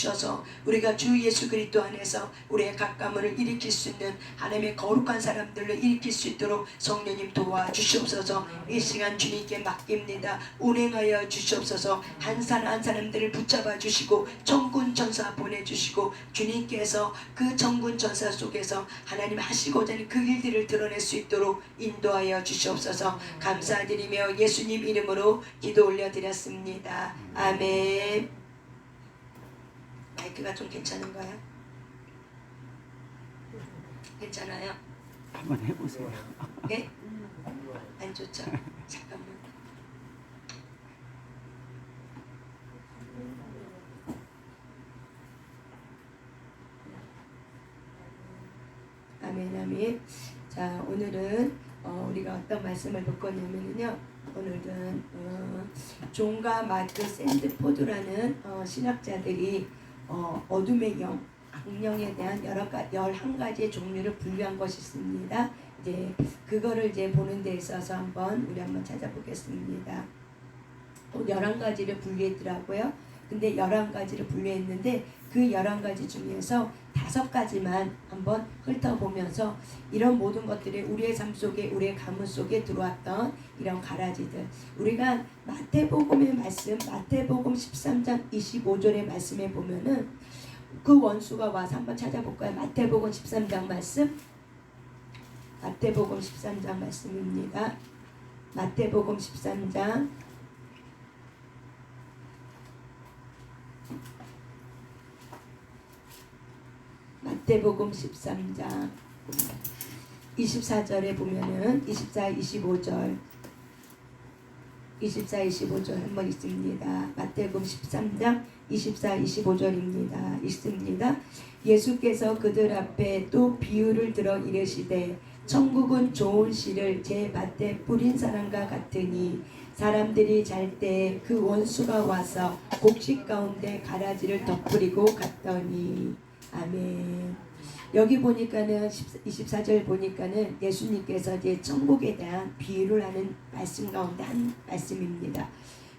주셔서 우리가 주 예수 그리스도 안에서 우리의 각가문을 일으킬 수 있는 하나님의 거룩한 사람들로 일으킬 수 있도록 성령님 도와주시옵소서. 이 시간 주님께 맡깁니다. 운행하여 주시옵소서. 한 사람 한 사람들을 붙잡아 주시고 천군 천사 보내주시고 주님께서 그 천군 천사 속에서 하나님 하시고자 하는 그 일들을 드러낼 수 있도록 인도하여 주시옵소서. 감사드리며 예수님 이름으로 기도 올려드렸습니다. 아멘. 마이크가 좀 괜찮은가요? 괜찮아요? 한번 해보세요. 네? 안 좋죠? 잠깐만. 아멘 아멘. 자, 오늘은 우리가 어떤 말씀을 듣고 있냐면요, 오늘은 존과 마크 샌드포드라는 신학자들이 어둠의 영, 악령에 대한 11가지의 종류를 분류한 것이 있습니다. 이제 그거를 이제 보는 데 있어서 우리 한번 찾아보겠습니다. 또 11가지를 분류했더라고요. 근데 11가지를 분류했는데 그 11가지 중에서 5가지만 한번 훑어보면서 이런 모든 것들이 우리의 삶 속에, 우리의 가문 속에 들어왔던 이런 가라지들, 우리가 마태복음의 말씀, 마태복음 13장 25절의 말씀에 보면은 그 원수가 와서 한번 찾아볼까요? 마태복음 13장 말씀, 마태복음 13장 말씀입니다. 마태복음 13장 마태복음 13장 24절에 보면은 24, 25절 한번 있습니다. 마태복음 13장 24, 25절입니다. 있습니다. 예수께서 그들 앞에 또 비유를 들어 이르시되 천국은 좋은 씨를 제 밭에 뿌린 사람과 같으니 사람들이 잘 때 그 원수가 와서 곡식 가운데 가라지를 덧뿌리고 갔더니. 아멘. 여기 보니까는 24절 보니까는 예수님께서 이제 천국에 대한 비유를 하는 말씀 가운데 한 말씀입니다.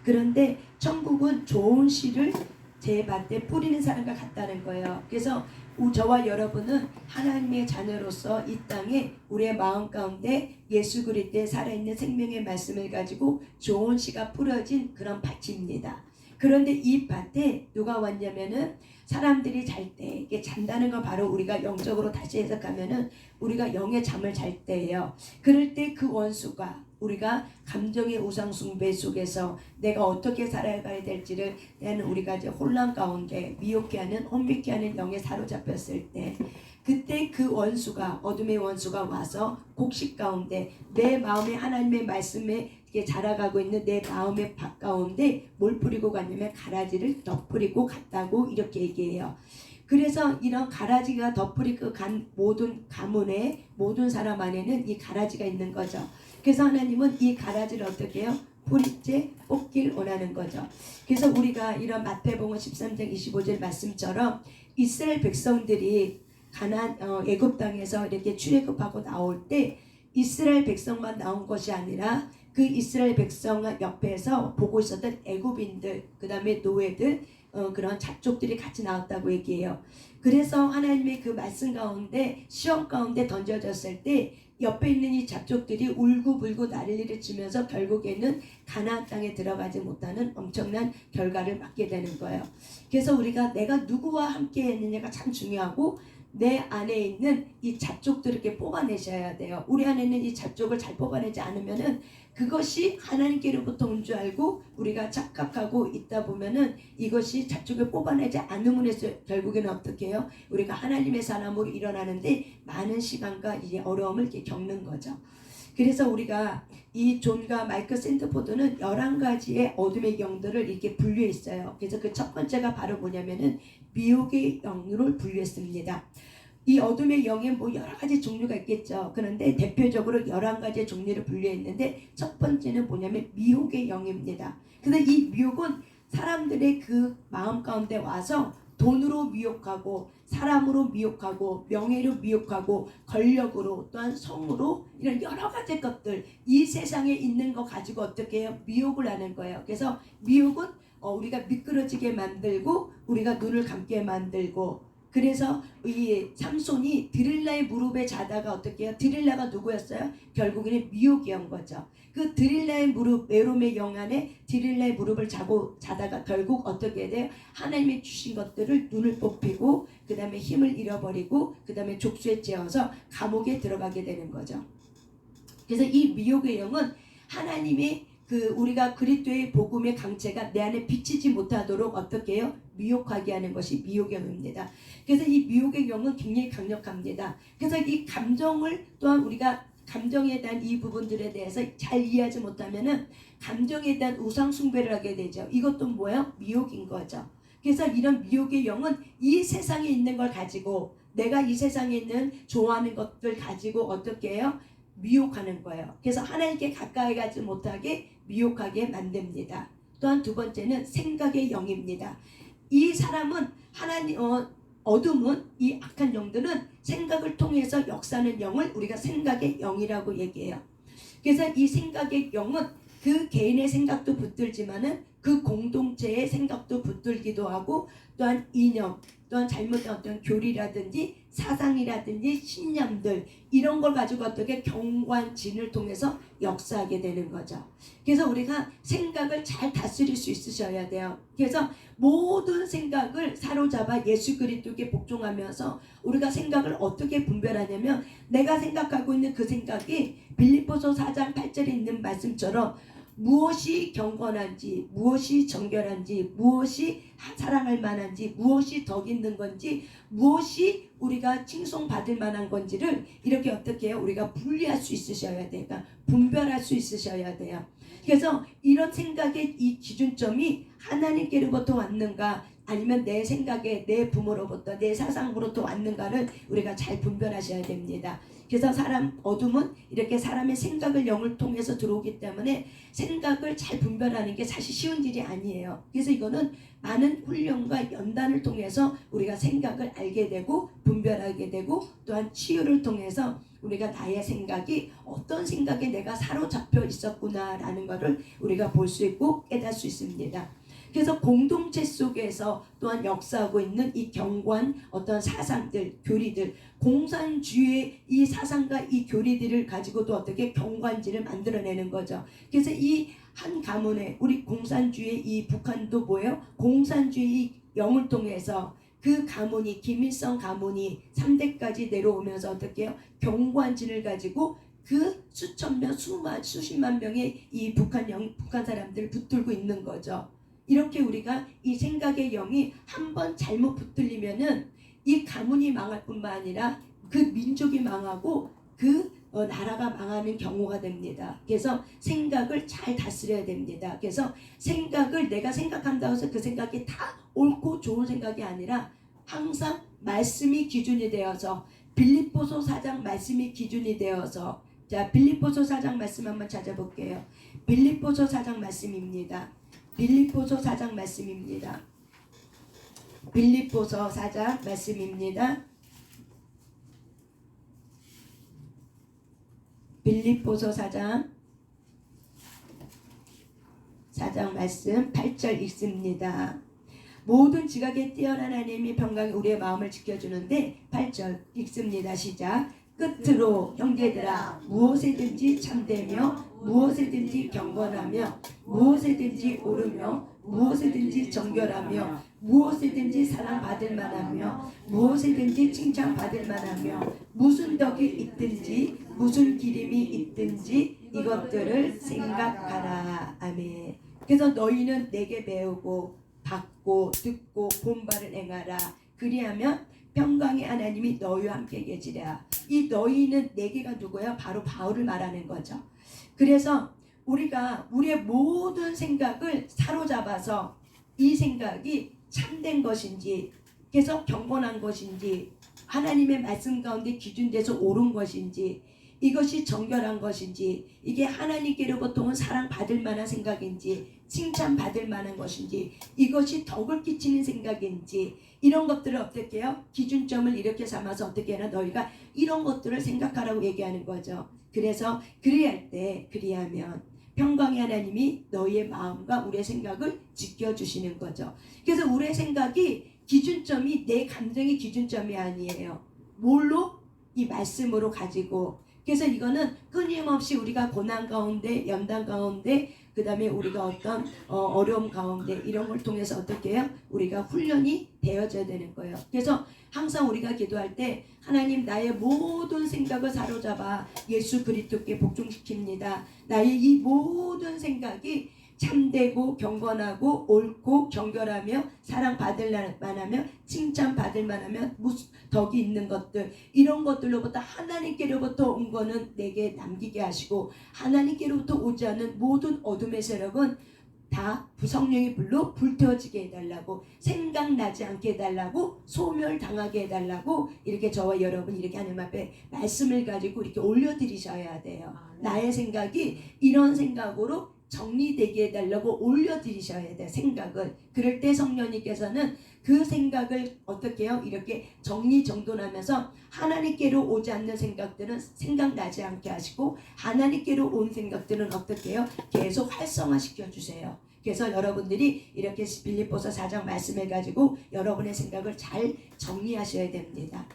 그런데 천국은 좋은 씨를 제 밭에 뿌리는 사람과 같다는 거예요. 그래서 저와 여러분은 하나님의 자녀로서 이 땅에 우리의 마음 가운데 예수 그리스도의 살아있는 생명의 말씀을 가지고 좋은 씨가 뿌려진 그런 밭입니다. 그런데 이 밭에 누가 왔냐면은 사람들이 잘 때, 이게 잔다는 거 바로 우리가 영적으로 다시 해석하면은 우리가 영의 잠을 잘 때예요. 그럴 때 그 원수가, 우리가 감정의 우상숭배 속에서 내가 어떻게 살아가야 될지를 대한 우리가 이제 혼란 가운데 미혹해 하는, 혼미케 하는 영에 사로잡혔을 때, 그때 그 원수가, 어둠의 원수가 와서 곡식 가운데 내 마음에 하나님의 말씀에 자라가고 있는 내 마음의 밭 가운데 뭘 뿌리고 갔냐면 가라지를 덧뿌리고 갔다고 이렇게 얘기해요. 그래서 이런 가라지가 덧뿌리고 간 모든 가문의 모든 사람 안에는 이 가라지가 있는 거죠. 그래서 하나님은 이 가라지를 어떻게 해요? 뿌리째 뽑길 원하는 거죠. 그래서 우리가 이런 마태복음 13장 25절 말씀처럼 이스라엘 백성들이 애굽 땅에서 이렇게 출애굽하고 나올 때 이스라엘 백성만 나온 것이 아니라 그 이스라엘 백성 옆에서 보고 있었던 애굽인들, 그 다음에 노예들, 그런 잡족들이 같이 나왔다고 얘기해요. 그래서 하나님의 그 말씀 가운데, 시험 가운데 던져졌을 때 옆에 있는 이 잡족들이 울고불고 난리를 치면서 결국에는 가나안 땅에 들어가지 못하는 엄청난 결과를 맞게 되는 거예요. 그래서 우리가 내가 누구와 함께 했느냐가 참 중요하고, 내 안에 있는 이 잡족들을 이렇게 뽑아내셔야 돼요. 우리 안에 있는 이 잡족을 잘 뽑아내지 않으면은 그것이 하나님께로부터 온 줄 알고 우리가 착각하고 있다 보면은 이것이 잡족을 뽑아내지 않으면 해서 결국에는 어떻게 해요? 우리가 하나님의 사람으로 일어나는데 많은 시간과 이제 어려움을 이렇게 겪는 거죠. 그래서 우리가 이 존과 마이클 샌드포드는 11가지의 어둠의 영들을 이렇게 분류했어요. 그래서 그 첫 번째가 바로 뭐냐면은 미혹의 영으로 분류했습니다. 이 어둠의 영에 뭐 여러 가지 종류가 있겠죠. 그런데 대표적으로 11가지의 종류를 분류했는데 첫 번째는 뭐냐면 미혹의 영입니다. 근데 이 미혹은 사람들의 그 마음 가운데 와서 돈으로 미혹하고 사람으로 미혹하고 명예로 미혹하고 권력으로 또한 성으로 이런 여러 가지 것들 이 세상에 있는 거 가지고 어떻게 해요? 미혹을 하는 거예요. 그래서 미혹은 우리가 미끄러지게 만들고 우리가 눈을 감게 만들고, 그래서 이 삼손이 드릴라의 무릎에 자다가 어떻게 해요? 드릴라가 누구였어요? 결국에는 미혹이 온 거죠. 그 드릴라의 무릎, 외로움의 영 안에 드릴라의 무릎을 자다가 결국 어떻게 돼요? 하나님이 주신 것들을 눈을 뽑히고 그 다음에 힘을 잃어버리고 그 다음에 족수에 째어서 감옥에 들어가게 되는 거죠. 그래서 이 미혹의 영은 하나님이 우리가 그리스도의 복음의 강체가 내 안에 비치지 못하도록 어떻게 해요? 미혹하게 하는 것이 미혹의 영입니다. 그래서 이 미혹의 영은 굉장히 강력합니다. 그래서 이 감정을 또한 우리가 감정에 대한 이 부분들에 대해서 잘 이해하지 못하면은 감정에 대한 우상 숭배를 하게 되죠. 이것도 뭐예요? 미혹인 거죠. 그래서 이런 미혹의 영은 이 세상에 있는 걸 가지고, 내가 이 세상에 있는 좋아하는 것들 가지고 어떻게 해요? 미혹하는 거예요. 그래서 하나님께 가까이 가지 못하게 미혹하게 만듭니다. 또한 두 번째는 생각의 영입니다. 이 사람은 어둠은, 이 악한 영들은 생각을 통해서 역사하는 영을 우리가 생각의 영이라고 얘기해요. 그래서 이 생각의 영은 그 개인의 생각도 붙들지만은 그 공동체의 생각도 붙들기도 하고, 또한 이념, 또한 잘못된 어떤 교리라든지 사상이라든지 신념들, 이런 걸 가지고 어떻게 경관진을 통해서 역사하게 되는 거죠. 그래서 우리가 생각을 잘 다스릴 수 있으셔야 돼요. 그래서 모든 생각을 사로잡아 예수 그리스도께 복종하면서 우리가 생각을 어떻게 분별하냐면, 내가 생각하고 있는 그 생각이 빌립보서 4장 8절에 있는 말씀처럼 무엇이 경건한지, 무엇이 정결한지, 무엇이 사랑할 만한지, 무엇이 덕 있는 건지, 무엇이 우리가 칭송받을 만한 건지를 이렇게 어떻게 해요? 우리가 분리할 수 있으셔야 돼요. 그러니까 분별할 수 있으셔야 돼요. 그래서 이런 생각의 이 기준점이 하나님께로부터 왔는가, 아니면 내 생각에 내 부모로부터, 내 사상으로부터 왔는가를 우리가 잘 분별하셔야 됩니다. 그래서 어둠은 이렇게 사람의 생각을 영을 통해서 들어오기 때문에 생각을 잘 분별하는 게 사실 쉬운 일이 아니에요. 그래서 이거는 많은 훈련과 연단을 통해서 우리가 생각을 알게 되고 분별하게 되고, 또한 치유를 통해서 우리가 나의 생각이 어떤 생각에 내가 사로잡혀 있었구나라는 것을 우리가 볼 수 있고 깨달을 수 있습니다. 그래서 공동체 속에서 또한 역사하고 있는 이 경관, 어떤 사상들, 교리들, 공산주의의 이 사상과 이 교리들을 가지고도 어떻게 경관지를 만들어내는 거죠. 그래서 이 한 가문에, 우리 공산주의 이 북한도 뭐예요? 공산주의 영을 통해서 그 가문이, 김일성 가문이 3대까지 내려오면서 어떻게 해요? 경관진을 가지고 그 수천 명, 수십만 명의 이 북한 사람들을 붙들고 있는 거죠. 이렇게 우리가 이 생각의 영이 한번 잘못 붙들리면은 이 가문이 망할 뿐만 아니라 그 민족이 망하고 그 나라가 망하는 경우가 됩니다. 그래서 생각을 잘 다스려야 됩니다. 그래서 생각을 내가 생각한다고 해서 그 생각이 다 옳고 좋은 생각이 아니라 항상 말씀이 기준이 되어서, 빌립보서 4장 말씀이 기준이 되어서, 자, 빌립보서 4장 말씀 한번 찾아볼게요. 빌립보서 4장 말씀입니다. 빌립보서 4장 말씀입니다. 빌립보서 4장 말씀입니다. 빌립보서 4장 말씀 8절 읽습니다. 모든 지각에 뛰어난 하나님이 평강이 우리의 마음을 지켜주는데, 8절 읽습니다. 시작. 끝으로 형제들아, 무엇에든지 참되며 무엇에든지 경건하며 무엇에든지 옳으며 무엇에든지 정결하며 무엇에든지 사랑받을 만하며 무엇에든지 칭찬받을 만하며 무슨 덕이 있든지 무슨 기림이 있든지 이것들을 생각하라. 아멘. 그래서 너희는 내게 배우고 받고 듣고 본바를 행하라. 그리하면 평강의 하나님이 너희와 함께 계시리라. 이 너희는 내게가 누구예요? 바로 바울을 말하는 거죠. 그래서 우리가 우리의 모든 생각을 사로잡아서 이 생각이 참된 것인지, 그래서 경건한 것인지, 하나님의 말씀 가운데 기준돼서 옳은 것인지, 이것이 정결한 것인지, 이게 하나님께로부터 온 사랑받을 만한 생각인지, 칭찬받을 만한 것인지, 이것이 덕을 끼치는 생각인지, 이런 것들을 어떻게 해요? 기준점을 이렇게 삼아서 어떻게 하나 너희가 이런 것들을 생각하라고 얘기하는 거죠. 그래서 그리하면 평강의 하나님이 너희의 마음과 우리의 생각을 지켜주시는 거죠. 그래서 우리의 생각이 기준점이 내 감정의 기준점이 아니에요. 뭘로? 이 말씀으로 가지고. 그래서 이거는 끊임없이 우리가 고난 가운데, 연단 가운데, 그 다음에 우리가 어떤 어려움 가운데 이런 걸 통해서 어떻게 해요? 우리가 훈련이 되어져야 되는 거예요. 그래서 항상 우리가 기도할 때 하나님 나의 모든 생각을 사로잡아 예수 그리스도께 복종시킵니다. 나의 이 모든 생각이 참되고 경건하고 옳고 정결하며 사랑받을 만하며 칭찬받을 만하며 덕이 있는 것들, 이런 것들로부터 하나님께로부터 온 거는 내게 남기게 하시고, 하나님께로부터 오지 않은 모든 어둠의 세력은 다 부성령의 불로 불태워지게 해달라고, 생각나지 않게 해달라고, 소멸당하게 해달라고, 이렇게 저와 여러분 이렇게 하나님 앞에 말씀을 가지고 이렇게 올려드리셔야 돼요. 나의 생각이 이런 생각으로 정리되게 해달라고 올려드리셔야 돼요. 생각을. 그럴 때 성령님께서는 그 생각을 어떻게 해요? 이렇게 정리정돈하면서 하나님께로 오지 않는 생각들은 생각나지 않게 하시고, 하나님께로 온 생각들은 어떻게 해요? 계속 활성화시켜 주세요. 그래서 여러분들이 이렇게 빌립보서 4장 말씀을 가지고 여러분의 생각을 잘 정리하셔야 됩니다.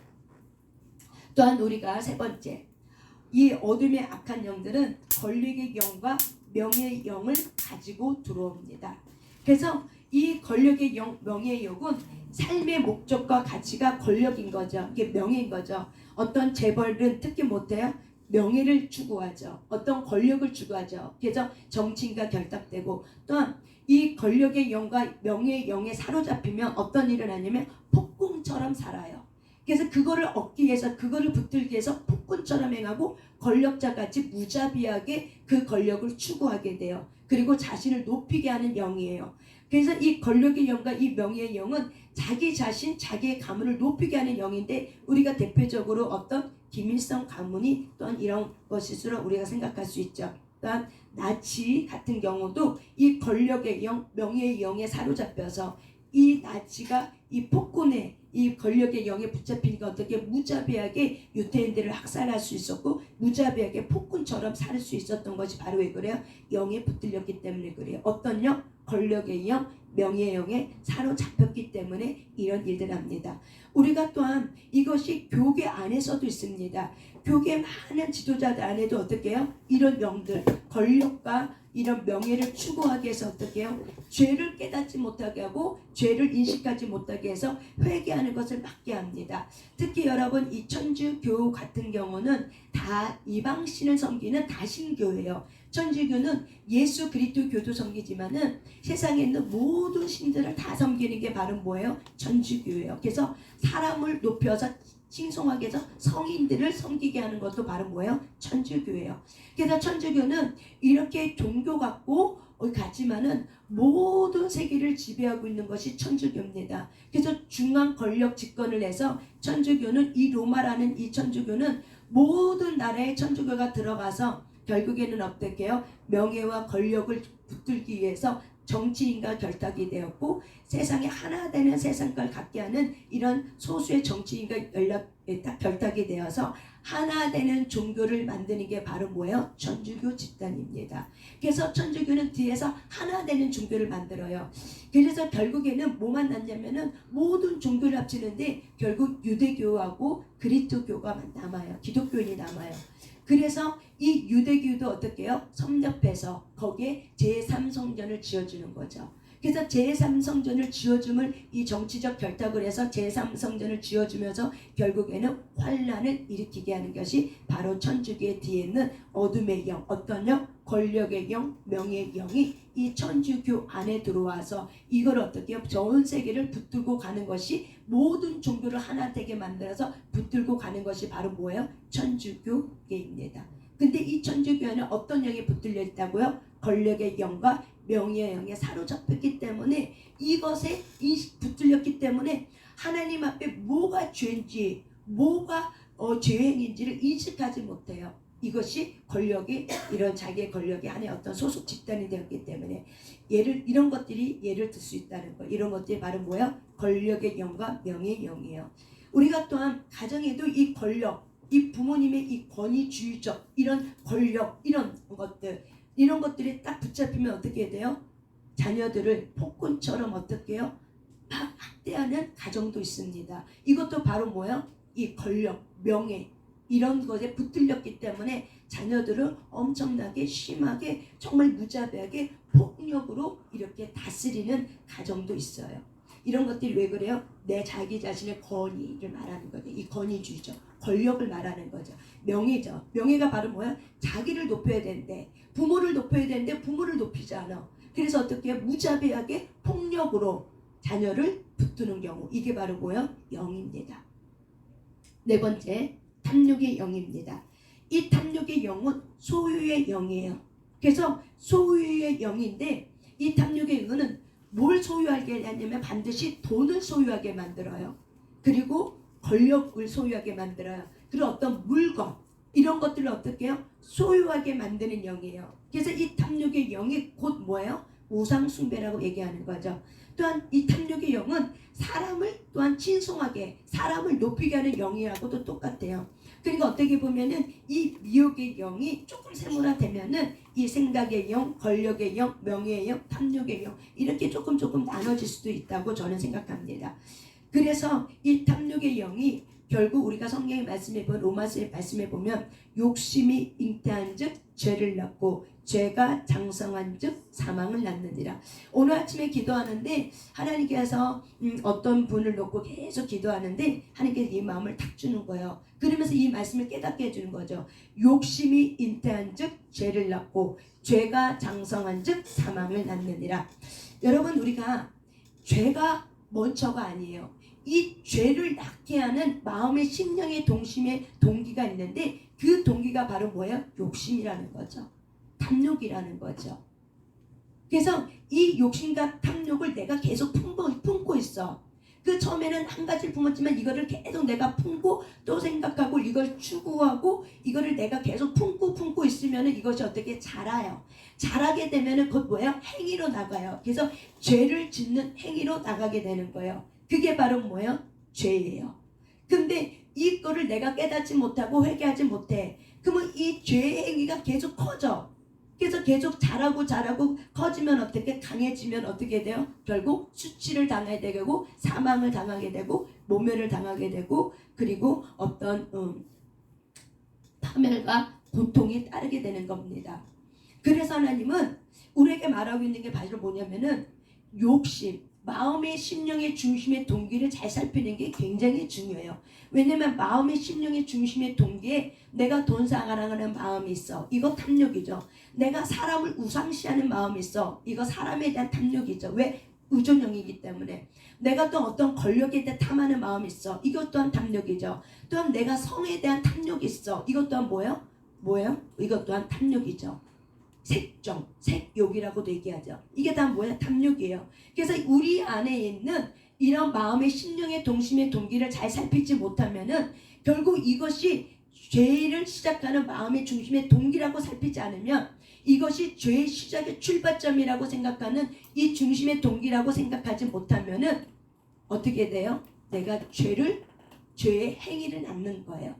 또한 우리가 세 번째, 이 어둠의 악한 영들은 권력의 영과 명예의 영을 가지고 들어옵니다. 그래서 이 권력의 영, 명예의 영은 삶의 목적과 가치가 권력인 거죠. 이게 명예인 거죠. 어떤 재벌은 특히 못해요. 명예를 추구하죠. 어떤 권력을 추구하죠. 그래서 정치인과 결탁되고, 또한 이 권력의 영과 명예의 영에 사로잡히면 어떤 일을 하냐면 폭군처럼 살아요. 그래서 그거를 얻기 위해서, 그거를 붙들기 위해서 폭군처럼 행하고 권력자같이 무자비하게 그 권력을 추구하게 돼요. 그리고 자신을 높이게 하는 영이에요. 그래서 이 권력의 영과 이 명예의 영은 자기 자신, 자기의 가문을 높이게 하는 영인데, 우리가 대표적으로 어떤 김일성 가문이 또한 이런 것일수록 우리가 생각할 수 있죠. 또한 나치 같은 경우도 이 권력의 영, 명예의 영에 사로잡혀서 이 나치가 이 폭군의 이 권력의 영에 붙잡히니까 어떻게 무자비하게 유태인들을 학살할 수 있었고, 무자비하게 폭군처럼 살 수 있었던 것이 바로 왜 그래요? 영에 붙들렸기 때문에 그래요. 어떤 영? 권력의 영, 명예의 영에 사로잡혔기 때문에 이런 일들을 합니다. 우리가 또한 이것이 교계 안에서도 있습니다. 교계 많은 지도자들 안에도 어떻게 해요? 이런 영들, 권력과 이런 명예를 추구하기 위해서 어떻게 해요? 죄를 깨닫지 못하게 하고 죄를 인식하지 못하게 해서 회개하는 것을 막게 합니다. 특히 여러분, 이 천주교 같은 경우는 다 이방신을 섬기는 다신교예요. 천주교는 예수 그리스도 교도 섬기지만은 세상에 있는 모든 신들을 다 섬기는 게 바로 뭐예요? 천주교예요. 그래서 사람을 높여서 칭송하게 해서 성인들을 섬기게 하는 것도 바로 뭐예요? 천주교예요. 그래서 천주교는 이렇게 종교 같지만은 모든 세계를 지배하고 있는 것이 천주교입니다. 그래서 중앙 권력 집권을 해서 천주교는, 이 로마라는 이 천주교는 모든 나라에 천주교가 들어가서 결국에는 어떻게 해요? 명예와 권력을 붙들기 위해서 정치인과 결탁이 되었고, 세상에 하나 되는 세상을 갖게 하는 이런 소수의 정치인과 결탁이 되어서 하나 되는 종교를 만드는 게 바로 뭐예요? 천주교 집단입니다. 그래서 천주교는 뒤에서 하나 되는 종교를 만들어요. 그래서 결국에는 뭐만 남냐면은 모든 종교를 합치는데 결국 유대교하고 그리스도교가 남아요. 기독교인이 남아요. 그래서 이 유대교도 어떻게 해요? 섭렵해서 거기에 제3성전을 지어주는 거죠. 그래서 제3성전을 지어줌을 이 정치적 결탁을 해서 제3성전을 지어주면서 결국에는 환란을 일으키게 하는 것이 바로 천주교의 뒤에 있는 어둠의 영, 어떤 영? 권력의 영, 명예의 영이 이 천주교 안에 들어와서 이걸 어떻게 해요? 전 세계를 붙들고 가는 것이, 모든 종교를 하나 되게 만들어서 붙들고 가는 것이 바로 뭐예요? 천주교계입니다. 근데 이 천주교에는 어떤 영이 붙들려 있다고요? 권력의 영과 명예의 영에 사로잡혔기 때문에, 이것에 붙들렸기 때문에 하나님 앞에 뭐가 죄인지, 뭐가 죄행인지를 인식하지 못해요. 이것이 권력이, 이런 자기의 권력이 안에 어떤 소속 집단이 되었기 때문에 이런 것들이 예를 들 수 있다는 거. 이런 것들이 바로 뭐예요? 권력의 영과 명예의 영이에요. 우리가 또한 가정에도 이 권력, 이 부모님의 이 권위주의적 이런 권력, 이런 것들, 이런 것들이 딱 붙잡히면 어떻게 돼요? 자녀들을 폭군처럼 어떻게 해요? 막 학대하는 가정도 있습니다. 이것도 바로 뭐예요? 이 권력, 명예 이런 것에 붙들렸기 때문에 자녀들을 엄청나게 심하게 정말 무자비하게 폭력으로 이렇게 다스리는 가정도 있어요. 이런 것들이 왜 그래요? 내 자기 자신의 권위를 말하는 거죠. 이 권위주의죠. 권력을 말하는 거죠. 명예죠. 명예가 바로 뭐야? 자기를 높여야 되는데 부모를 높여야 되는데 부모를 높이지 않아. 그래서 어떻게 무자비하게 폭력으로 자녀를 붙드는 경우 이게 바로 뭐야? 영입니다. 네 번째 탐욕의 영입니다. 이 탐욕의 영은 소유의 영이에요. 그래서 소유의 영인데 이 탐욕의 영은 뭘 소유하게 하냐면 반드시 돈을 소유하게 만들어요. 그리고 권력을 소유하게 만들어요. 그리고 어떤 물건 이런 것들을 어떻게 해요? 소유하게 만드는 영이에요. 그래서 이 탐욕의 영이 곧 뭐예요? 우상숭배라고 얘기하는 거죠. 또한 이 탐욕의 영은 사람을 또한 친송하게 사람을 높이게 하는 영이라고도 똑같아요. 그러니까 어떻게 보면은 이 미혹의 영이 조금 세분화되면은 이 생각의 영, 권력의 영, 명예의 영, 탐욕의 영 이렇게 조금 나눠질 수도 있다고 저는 생각합니다. 그래서 이 탐욕의 영이 결국 우리가 성경의 말씀에 보면 로마서의 말씀에 보면 욕심이 잉태한즉 죄를 낳고 죄가 장성한즉 사망을 낳느니라. 오늘 아침에 기도하는데 하나님께서 어떤 분을 놓고 계속 기도하는데 하나님께서 이 마음을 탁 주는 거예요. 그러면서 이 말씀을 깨닫게 해주는 거죠. 욕심이 잉태한즉 죄를 낳고 죄가 장성한즉 사망을 낳느니라. 여러분 우리가 죄가 먼저가 아니에요. 이 죄를 낳게 하는 마음의 심령의 동심의 동기가 있는데 그 동기가 바로 뭐예요? 욕심이라는 거죠. 탐욕이라는 거죠. 그래서 이 욕심과 탐욕을 내가 계속 품고 있어. 그 처음에는 한 가지를 품었지만 이거를 계속 내가 품고 또 생각하고 이걸 추구하고 이거를 내가 계속 품고 있으면 이것이 어떻게 자라요. 자라게 되면 곧 뭐예요? 행위로 나가요. 그래서 죄를 짓는 행위로 나가게 되는 거예요. 그게 바로 뭐예요? 죄예요. 근데 이거를 내가 깨닫지 못하고 회개하지 못해. 그러면 이 죄의 행위가 계속 커져. 그래서 계속 자라고 커지면 어떻게 강해지면 어떻게 돼요? 결국 수치를 당하게 되고 사망을 당하게 되고 모멸을 당하게 되고 그리고 어떤 파멸과 고통이 따르게 되는 겁니다. 그래서 하나님은 우리에게 말하고 있는 게 바로 뭐냐면은 욕심, 마음의 심령의 중심의 동기를 잘 살피는 게 굉장히 중요해요. 왜냐면 마음의 심령의 중심의 동기에 내가 돈 사랑하는 마음이 있어. 이거 탐욕이죠. 내가 사람을 우상시하는 마음이 있어. 이거 사람에 대한 탐욕이죠. 왜? 의존형이기 때문에. 내가 또 어떤 권력에 대해 탐하는 마음이 있어. 이것 또한 탐욕이죠. 또한 내가 성에 대한 탐욕이 있어. 이것 또한 뭐예요? 이것 또한 탐욕이죠. 색정, 색욕이라고도 얘기하죠. 이게 다 뭐야? 탐욕이에요. 그래서 우리 안에 있는 이런 마음의 심령의 동심의 동기를 잘 살피지 못하면은 결국 이것이 죄를 시작하는 마음의 중심의 동기라고 살피지 않으면 이것이 죄의 시작의 출발점이라고 생각하는 이 중심의 동기라고 생각하지 못하면은 어떻게 돼요? 내가 죄의 행위를 낳는 거예요.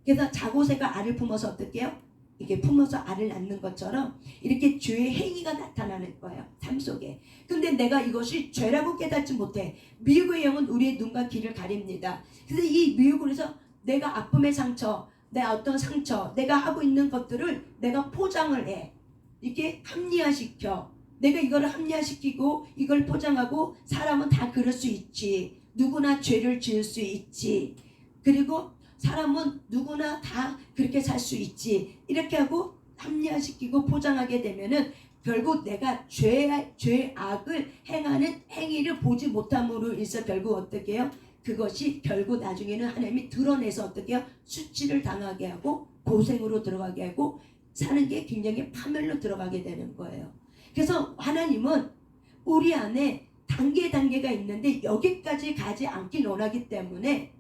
그래서 자고새가 알을 품어서 어떻게 해요? 이게 품어서 알을 낳는 것처럼 이렇게 죄의 행위가 나타나는 거예요. 삶 속에. 근데 내가 이것이 죄라고 깨닫지 못해. 미혹의 영은 우리의 눈과 귀를 가립니다. 그래서 이 미혹으로 해서 내가 아픔의 상처, 내 어떤 상처, 내가 하고 있는 것들을 내가 포장을 해. 이렇게 합리화시켜. 내가 이걸 합리화시키고 이걸 포장하고 사람은 다 그럴 수 있지. 누구나 죄를 지을 수 있지. 그리고 사람은 누구나 다 그렇게 살 수 있지. 이렇게 하고 합리화시키고 포장하게 되면은 결국 내가 죄악을 행하는 행위를 보지 못함으로 인해서 결국 어떻게 해요? 그것이 결국 나중에는 하나님이 드러내서 어떻게 해요? 수치를 당하게 하고 고생으로 들어가게 하고 사는 게 굉장히 파멸로 들어가게 되는 거예요. 그래서 하나님은 우리 안에 단계가 있는데 여기까지 가지 않길 원하기 때문에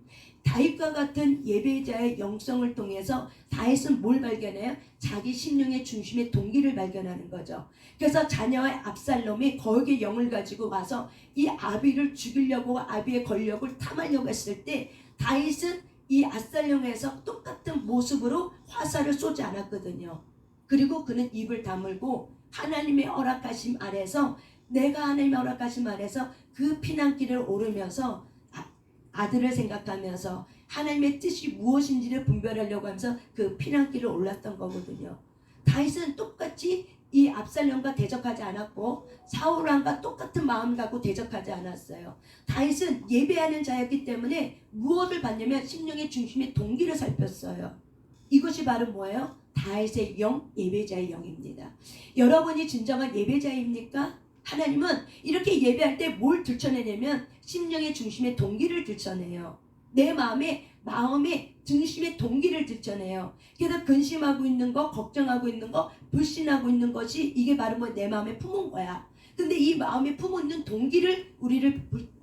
다윗과 같은 예배자의 영성을 통해서 다윗은 뭘 발견해요? 자기 심령의 중심의 동기를 발견하는 거죠. 그래서 자녀의 압살롬이 거기에 영을 가지고 와서 이 아비를 죽이려고 아비의 권력을 탐하려고 했을 때 다윗은 이 압살롬에서 똑같은 모습으로 화살을 쏘지 않았거든요. 그리고 그는 입을 다물고 하나님의 허락하심 아래서 내가 하나님의 허락하심 아래서 그 피난길을 오르면서 아들을 생각하면서 하나님의 뜻이 무엇인지를 분별하려고 하면서 그 피난길을 올랐던 거거든요. 다윗은 똑같이 이 압살롬과 대적하지 않았고 사울왕과 똑같은 마음 갖고 대적하지 않았어요. 다윗은 예배하는 자였기 때문에 무엇을 봤냐면 심령의 중심의 동기를 살폈어요. 이것이 바로 뭐예요? 다윗의 영, 예배자의 영입니다. 여러분이 진정한 예배자입니까? 하나님은 이렇게 예배할 때 뭘 들춰내냐면 심령의 중심의 동기를 들춰내요. 내 마음의 중심의 동기를 들춰내요. 그래서 근심하고 있는 거, 걱정하고 있는 거, 불신하고 있는 것이 이게 바로 뭐 내 마음에 품은 거야. 근데 이 마음에 품어 있는 동기를 우리를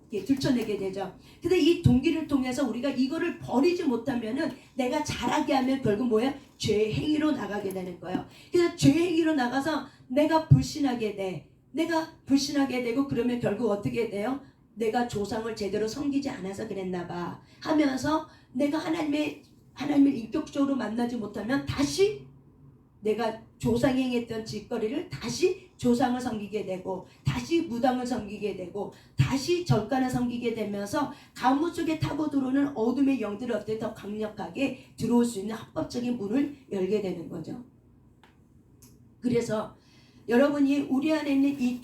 들춰내게 되죠. 근데 이 동기를 통해서 우리가 이거를 버리지 못하면은 내가 잘하게 하면 결국 뭐야? 죄 행위로 나가게 되는 거예요. 그래서 죄 행위로 나가서 내가 불신하게 돼. 내가 불신하게 되고 그러면 결국 어떻게 돼요? 내가 조상을 제대로 섬기지 않아서 그랬나 봐 하면서 내가 하나님을 인격적으로 만나지 못하면 다시 내가 조상이 행했던 짓거리를 다시 조상을 섬기게 되고 다시 무당을 섬기게 되고 다시 절간을 섬기게 되면서 가문 속에 타고 들어오는 어둠의 영들을 어떻게 더 강력하게 들어올 수 있는 합법적인 문을 열게 되는 거죠. 그래서 여러분이 우리 안에 있는 이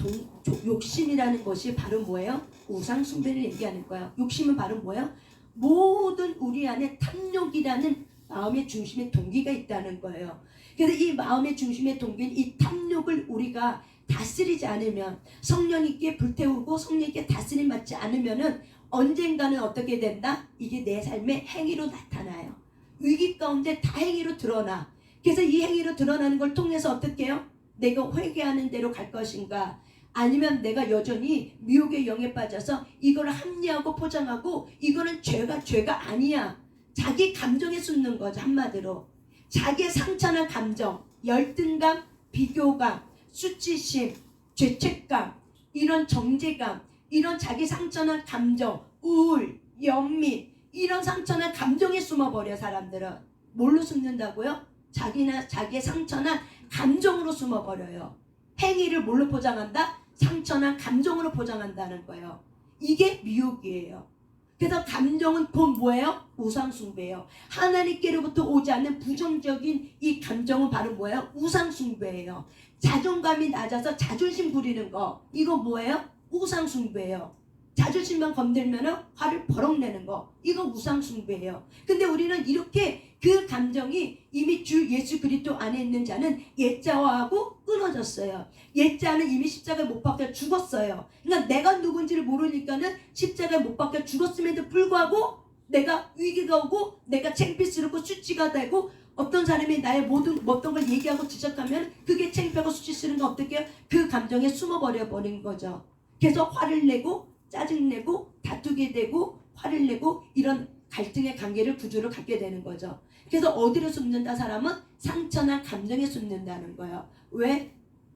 욕심이라는 것이 바로 뭐예요? 우상 숭배를 얘기하는 거예요. 욕심은 바로 뭐예요? 모든 우리 안에 탐욕이라는 마음의 중심의 동기가 있다는 거예요. 그래서 이 마음의 중심의 동기는 이 탐욕을 우리가 다스리지 않으면 성령님께 불태우고 성령님께 다스림 받지 않으면은 언젠가는 어떻게 된다? 이게 내 삶의 행위로 나타나요. 위기 가운데 다 행위로 드러나. 그래서 이 행위로 드러나는 걸 통해서 어떻게 해요? 내가 회개하는 대로 갈 것인가? 아니면 내가 여전히 미혹의 영에 빠져서 이걸 합리하고 포장하고 이거는 죄가 아니야. 자기 감정에 숨는 거죠. 한마디로. 자기의 상처나 감정, 열등감, 비교감, 수치심, 죄책감, 이런 정죄감, 이런 자기 상처나 감정, 우울, 연민, 이런 상처나 감정에 숨어버려 사람들은. 뭘로 숨는다고요? 자기의 상처나 감정으로 숨어버려요. 행위를 뭘로 포장한다? 상처나 감정으로 포장한다는 거예요. 이게 미혹이에요. 그래서 감정은 곧 뭐예요? 우상숭배예요. 하나님께로부터 오지 않는 부정적인 이 감정은 바로 뭐예요? 우상숭배예요. 자존감이 낮아서 자존심 부리는 거, 이거 뭐예요? 우상숭배예요. 자존심만 건들면 화를 버럭 내는 거, 이거 우상숭배예요. 근데 우리는 이렇게 그 감정이 이미 주 예수 그리스도 안에 있는 자는 옛자와하고 끊어졌어요. 옛자는 이미 십자가에 못 박혀 죽었어요. 그러니까 내가 누군지를 모르니까는 십자가에 못 박혀 죽었음에도 불구하고 내가 위기가 오고 내가 창피스럽고 수치가 되고 어떤 사람이 나의 어떤 걸 얘기하고 지적하면 그게 창피하고 수치스러운 거 어떻게 해요? 그 감정에 숨어버려 버린 거죠. 그래서 화를 내고 짜증내고 다투게 되고 화를 내고 이런 갈등의 관계를 구조를 갖게 되는 거죠. 그래서 어디로 숨는다? 사람은 상처나 감정에 숨는다는 거예요. 왜?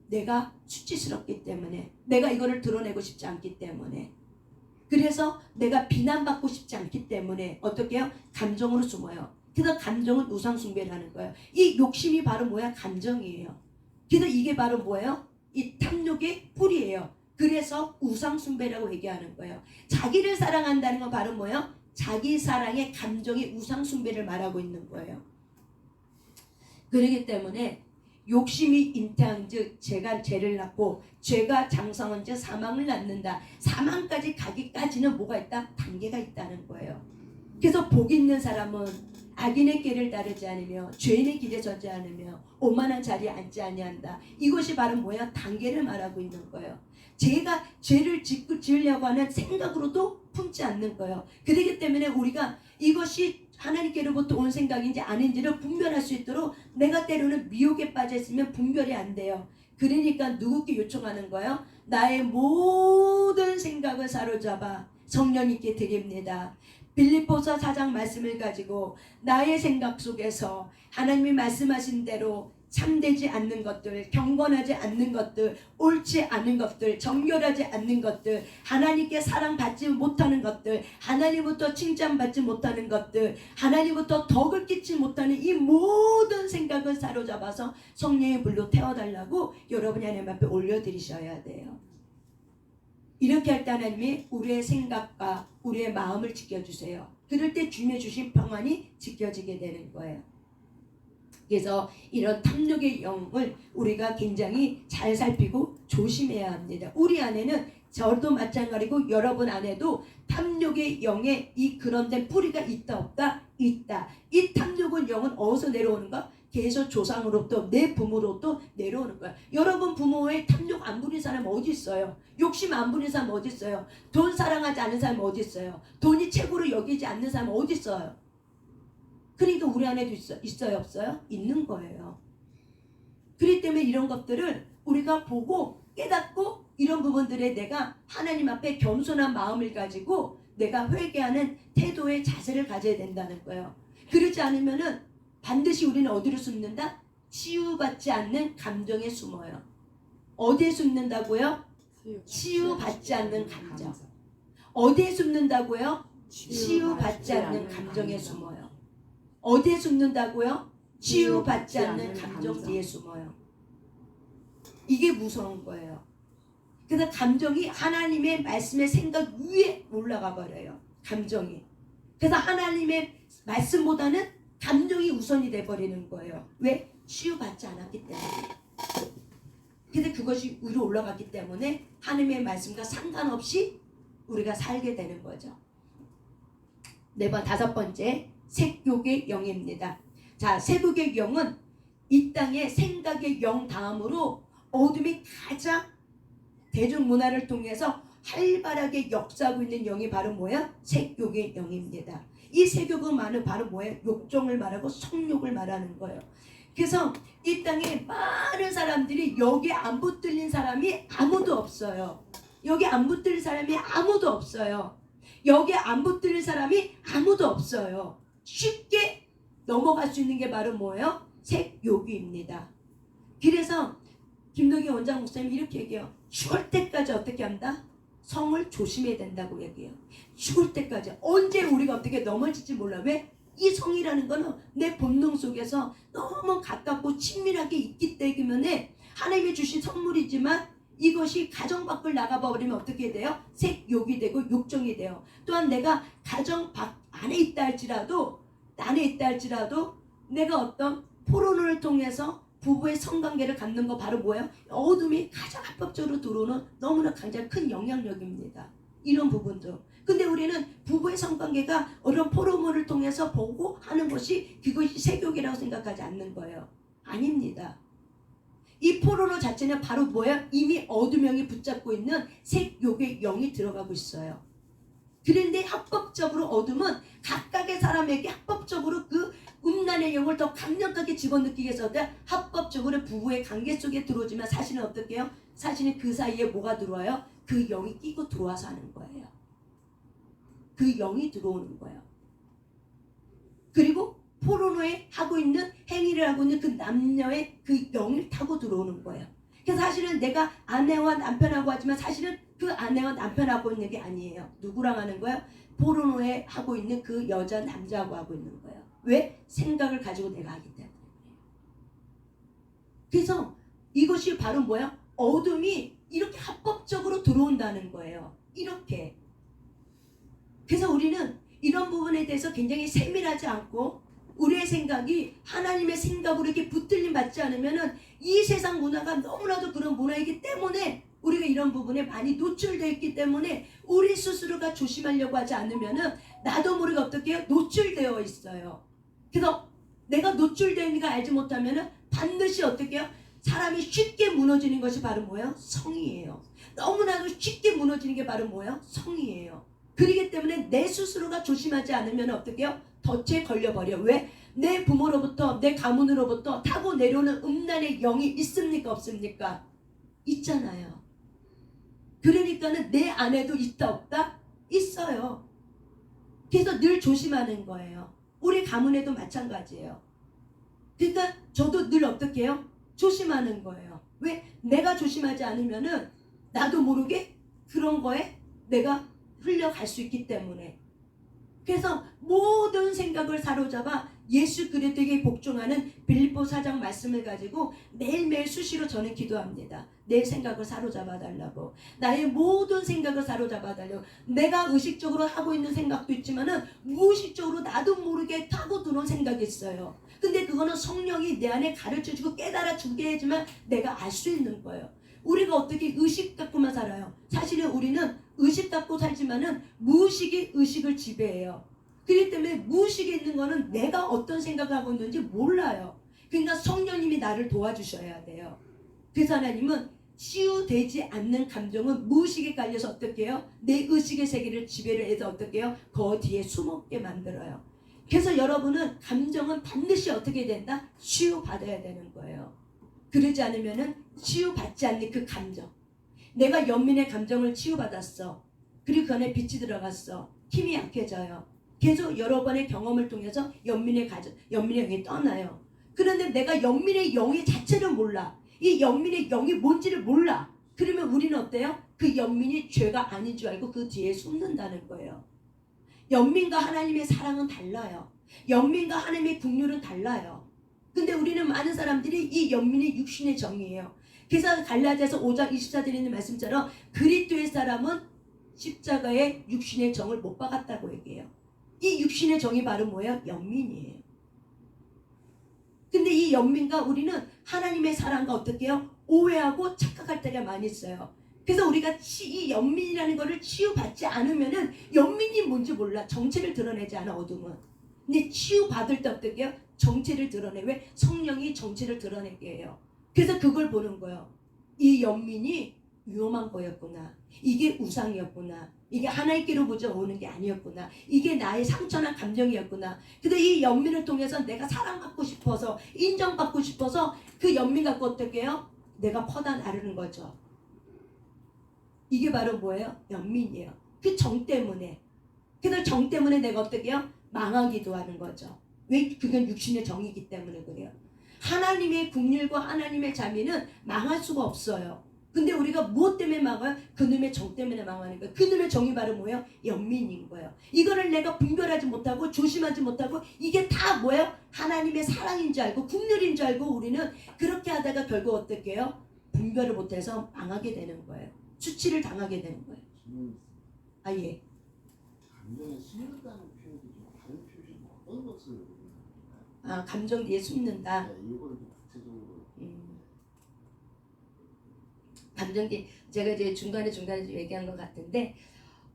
내가 수치스럽기 때문에, 내가 이거를 드러내고 싶지 않기 때문에, 그래서 내가 비난받고 싶지 않기 때문에 어떻게 해요? 감정으로 숨어요. 그래서 감정은 우상숭배라는 거예요. 이 욕심이 바로 뭐야? 감정이에요. 그래서 이게 바로 뭐예요? 이 탐욕의 뿌리예요. 그래서 우상숭배라고 얘기하는 거예요. 자기를 사랑한다는 건 바로 뭐예요? 자기 사랑의 감정의 우상숭배를 말하고 있는 거예요. 그렇기 때문에 욕심이 잉태한즉 죄가 죄를 낳고 죄가 장성한즉 사망을 낳는다. 사망까지 가기까지는 뭐가 있다? 단계가 있다는 거예요. 그래서 복 있는 사람은 악인의 길을 따르지 않으며 죄인의 길에 서지 않으며 오만한 자리에 앉지 아니한다. 이것이 바로 뭐야? 단계를 말하고 있는 거예요. 죄를 지으려고 하는 생각으로도 품지 않는 거예요. 그렇기 때문에 우리가 이것이 하나님께로부터 온 생각인지 아닌지를 분별할 수 있도록 내가 때로는 미혹에 빠져 있으면 분별이 안 돼요. 그러니까 누구께 요청하는 거예요? 나의 모든 생각을 사로잡아 성령님께 드립니다. 빌립보서 4장 말씀을 가지고 나의 생각 속에서 하나님이 말씀하신 대로 참되지 않는 것들, 경건하지 않는 것들, 옳지 않은 것들, 정결하지 않는 것들, 하나님께 사랑받지 못하는 것들, 하나님부터 칭찬받지 못하는 것들, 하나님부터 덕을 끼치 못하는 이 모든 생각을 사로잡아서 성령의 불로 태워달라고 여러분이 하나님 앞에 올려드리셔야 돼요. 이렇게 할 때 하나님이 우리의 생각과 우리의 마음을 지켜주세요. 그럴 때 주님의 주신 평안이 지켜지게 되는 거예요. 그래서 이런 탐욕의 영을 우리가 굉장히 잘 살피고 조심해야 합니다. 우리 안에는 저도 마찬가지고 여러분 안에도 탐욕의 영에 이 그런데 뿌리가 있다 없다? 있다. 이 탐욕은 영은 어디서 내려오는가? 계속 조상으로부터 내 부모로부터 내려오는 거야. 여러분 부모의 탐욕 안 부린 사람 어디 있어요? 욕심 안 부린 사람 어디 있어요? 돈 사랑하지 않는 사람 어디 있어요? 돈이 최고로 여기지 않는 사람 어디 있어요? 그러니까 우리 안에도 있어요 없어요? 있는 거예요. 그렇기 때문에 이런 것들을 우리가 보고 깨닫고 이런 부분들에 내가 하나님 앞에 겸손한 마음을 가지고 내가 회개하는 태도의 자세를 가져야 된다는 거예요. 그렇지 않으면은 반드시 우리는 어디로 숨는다? 치유받지 않는 감정에 숨어요. 어디에 숨는다고요? 치유받지 않는 감정. 어디에 숨는다고요? 치유받지 않는 감정에 숨어요. 어디에 숨는다고요? 치유받지 않는 감정 뒤에 숨어요. 이게 무서운 거예요. 그래서 감정이 하나님의 말씀의 생각 위에 올라가 버려요. 감정이. 그래서 하나님의 말씀보다는 감정이 우선이 돼버리는 거예요. 왜? 치유받지 않았기 때문에. 근데 그것이 위로 올라갔기 때문에 하나님의 말씀과 상관없이 우리가 살게 되는 거죠. 다섯 번째, 색욕의 영입니다. 자, 색욕의 영은 이 땅의 생각의 영 다음으로 어둠이 가장 대중문화를 통해서 활발하게 역사하고 있는 영이 바로 뭐야? 색욕의 영입니다. 이 색욕은 바로 뭐예요? 욕정을 말하고 성욕을 말하는 거예요. 그래서 이 땅에 많은 사람들이 여기에 안 붙들린 사람이 아무도 없어요. 여기 안 붙들린 사람이 아무도 없어요. 여기에 안 붙들린 사람이 아무도 없어요. 쉽게 넘어갈 수 있는 게 바로 뭐예요? 색욕입니다. 그래서 김동희 원장 목사님이 이렇게 얘기해요. 죽을 때까지 어떻게 한다? 성을 조심해야 된다고 얘기해요. 죽을 때까지. 언제 우리가 어떻게 넘어질지 몰라. 왜? 이 성이라는 거는 내 본능 속에서 너무 가깝고 친밀하게 있기 때문에 하나님이 주신 선물이지만 이것이 가정 밖을 나가버리면 어떻게 돼요? 색욕이 되고 욕정이 돼요. 또한 내가 가정 밖 안에 있다 할지라도 내가 어떤 포로를 통해서 부부의 성관계를 갖는 거 바로 뭐예요? 어둠이 가장 합법적으로 들어오는 너무나 가장 큰 영향력입니다. 이런 부분도. 근데 우리는 부부의 성관계가 어떤 포로물을 통해서 보고 하는 것이 그것이 색욕이라고 생각하지 않는 거예요. 아닙니다. 이 포로로 자체는 바로 뭐야? 이미 어둠영이 붙잡고 있는 색욕의 영이 들어가고 있어요. 그런데 합법적으로 어둠은 각각의 사람에게 합법적으로 그 음란의 영을 더 강력하게 집어넣기 위해서 합법적으로 부부의 관계 속에 들어오지만 사실은 어떻게 해요? 사실은 그 사이에 뭐가 들어와요? 그 영이 끼고 들어와서 하는 거예요. 그 영이 들어오는 거예요. 그리고 포르노에 하고 있는 행위를 하고 있는 그 남녀의 그 영을 타고 들어오는 거예요. 그래서 사실은 내가 아내와 남편하고 하지만 사실은 그 아내와 남편하고 있는 게 아니에요. 누구랑 하는 거예요? 포르노에 하고 있는 그 여자 남자하고 하고 있는 거예요. 왜? 생각을 가지고 내가 하기 때문에. 그래서 이것이 바로 뭐야? 어둠이 이렇게 합법적으로 들어온다는 거예요. 이렇게. 그래서 우리는 이런 부분에 대해서 굉장히 세밀하지 않고 우리의 생각이 하나님의 생각으로 이렇게 붙들림 받지 않으면은 이 세상 문화가 너무나도 그런 문화이기 때문에 우리가 이런 부분에 많이 노출되어 있기 때문에 우리 스스로가 조심하려고 하지 않으면은 나도 모르게 어떻게 해요? 노출되어 있어요. 그래서 내가 노출되어 있는 거 알지 못하면은 반드시 어떻게 해요? 사람이 쉽게 무너지는 것이 바로 뭐예요? 성이에요. 너무나도 쉽게 무너지는 게 바로 뭐예요? 성이에요. 그렇기 때문에 내 스스로가 조심하지 않으면 어떻게 해요? 덫에 걸려버려. 왜? 내 부모로부터 내 가문으로부터 타고 내려오는 음란의 영이 있습니까? 없습니까? 있잖아요. 그러니까는 내 안에도 있다 없다? 있어요. 그래서 늘 조심하는 거예요. 우리 가문에도 마찬가지예요. 그러니까 저도 늘 어떻게 해요? 조심하는 거예요. 왜? 내가 조심하지 않으면은 나도 모르게 그런 거에 내가 흘려갈 수 있기 때문에. 그래서 모든 생각을 사로잡아 예수 그리스도에게 복종하는 빌립보 4장 말씀을 가지고 매일매일 수시로 저는 기도합니다. 내 생각을 사로잡아 달라고. 나의 모든 생각을 사로잡아 달라고. 내가 의식적으로 하고 있는 생각도 있지만은 무의식적으로 나도 모르게 타고 들어온 생각이 있어요. 근데 그거는 성령이 내 안에 가르쳐주고 깨달아주게 해주면 내가 알 수 있는 거예요. 우리가 어떻게 의식 갖고만 살아요? 사실은 우리는 의식 갖고 살지만은 무의식이 의식을 지배해요. 그렇기 때문에 무의식에 있는 거는 내가 어떤 생각을 하고 있는지 몰라요. 그러니까 성령님이 나를 도와주셔야 돼요. 그래서 하나님은 치유되지 않는 감정은 무의식에 깔려서 어떻게 해요? 내 의식의 세계를 지배를 해서 어떻게 해요? 그 뒤에 숨었게 만들어요. 그래서 여러분은 감정은 반드시 어떻게 된다? 치유받아야 되는 거예요. 그러지 않으면은 치유받지 않는 그 감정. 내가 연민의 감정을 치유받았어. 그리고 그 안에 빛이 들어갔어. 힘이 약해져요. 계속 여러 번의 경험을 통해서 연민의 영이 떠나요. 그런데 내가 연민의 영의 자체를 몰라. 이 연민의 영이 뭔지를 몰라. 그러면 우리는 어때요? 그 연민이 죄가 아닌 줄 알고 그 뒤에 숨는다는 거예요. 연민과 하나님의 사랑은 달라요. 연민과 하나님의 긍휼은 달라요. 근데 우리는 많은 사람들이 이 연민이 육신의 정이에요. 그래서 갈라디아서 5장 24절에 있는 말씀처럼 그리스도의 사람은 십자가의 육신의 정을 못 박았다고 얘기해요. 이 육신의 정이 바로 뭐예요? 연민이에요. 근데 이 연민과 우리는 하나님의 사랑과 어떻게 해요? 오해하고 착각할 때가 많이 있어요. 그래서 우리가 이 연민이라는 거를 치유받지 않으면은 연민이 뭔지 몰라. 정체를 드러내지 않아, 어둠은. 근데 치유받을 때 어떻게 해요? 정체를 드러내. 왜? 성령이 정체를 드러내게 해요. 그래서 그걸 보는 거예요. 이 연민이 위험한 거였구나. 이게 우상이었구나. 이게 하나님께로부터 오는 게 아니었구나. 이게 나의 상처나 감정이었구나. 근데 이 연민을 통해서 내가 사랑받고 싶어서 인정받고 싶어서 그 연민 갖고 어떻게 해요? 내가 퍼다 나르는 거죠. 이게 바로 뭐예요? 연민이에요. 그 정 때문에. 그래서 정 때문에 내가 어떻게 해요? 망하기도 하는 거죠. 왜? 그건 육신의 정이기 때문에 그래요. 하나님의 긍휼과 하나님의 자비는 망할 수가 없어요. 근데 우리가 무엇 때문에 망해요? 그놈의 정 때문에 망하는 거예요. 그놈의 정이 바로 뭐예요? 연민인 거예요. 이거를 내가 분별하지 못하고 조심하지 못하고 이게 다 뭐예요? 하나님의 사랑인 줄 알고 긍휼인 줄 알고 우리는 그렇게 하다가 결국 어떻게 해요? 분별을 못해서 망하게 되는 거예요. 수치를 당하게 되는 거예요. 아, 예. 감정에 숨는다는 표현이 좀 다른 표현이 어떤 것을 아, 감정 뒤에 숨는다. 네, 이걸 좀 구체적으로 감정 뒤에 제가 이제 중간에 좀 얘기한 것 같은데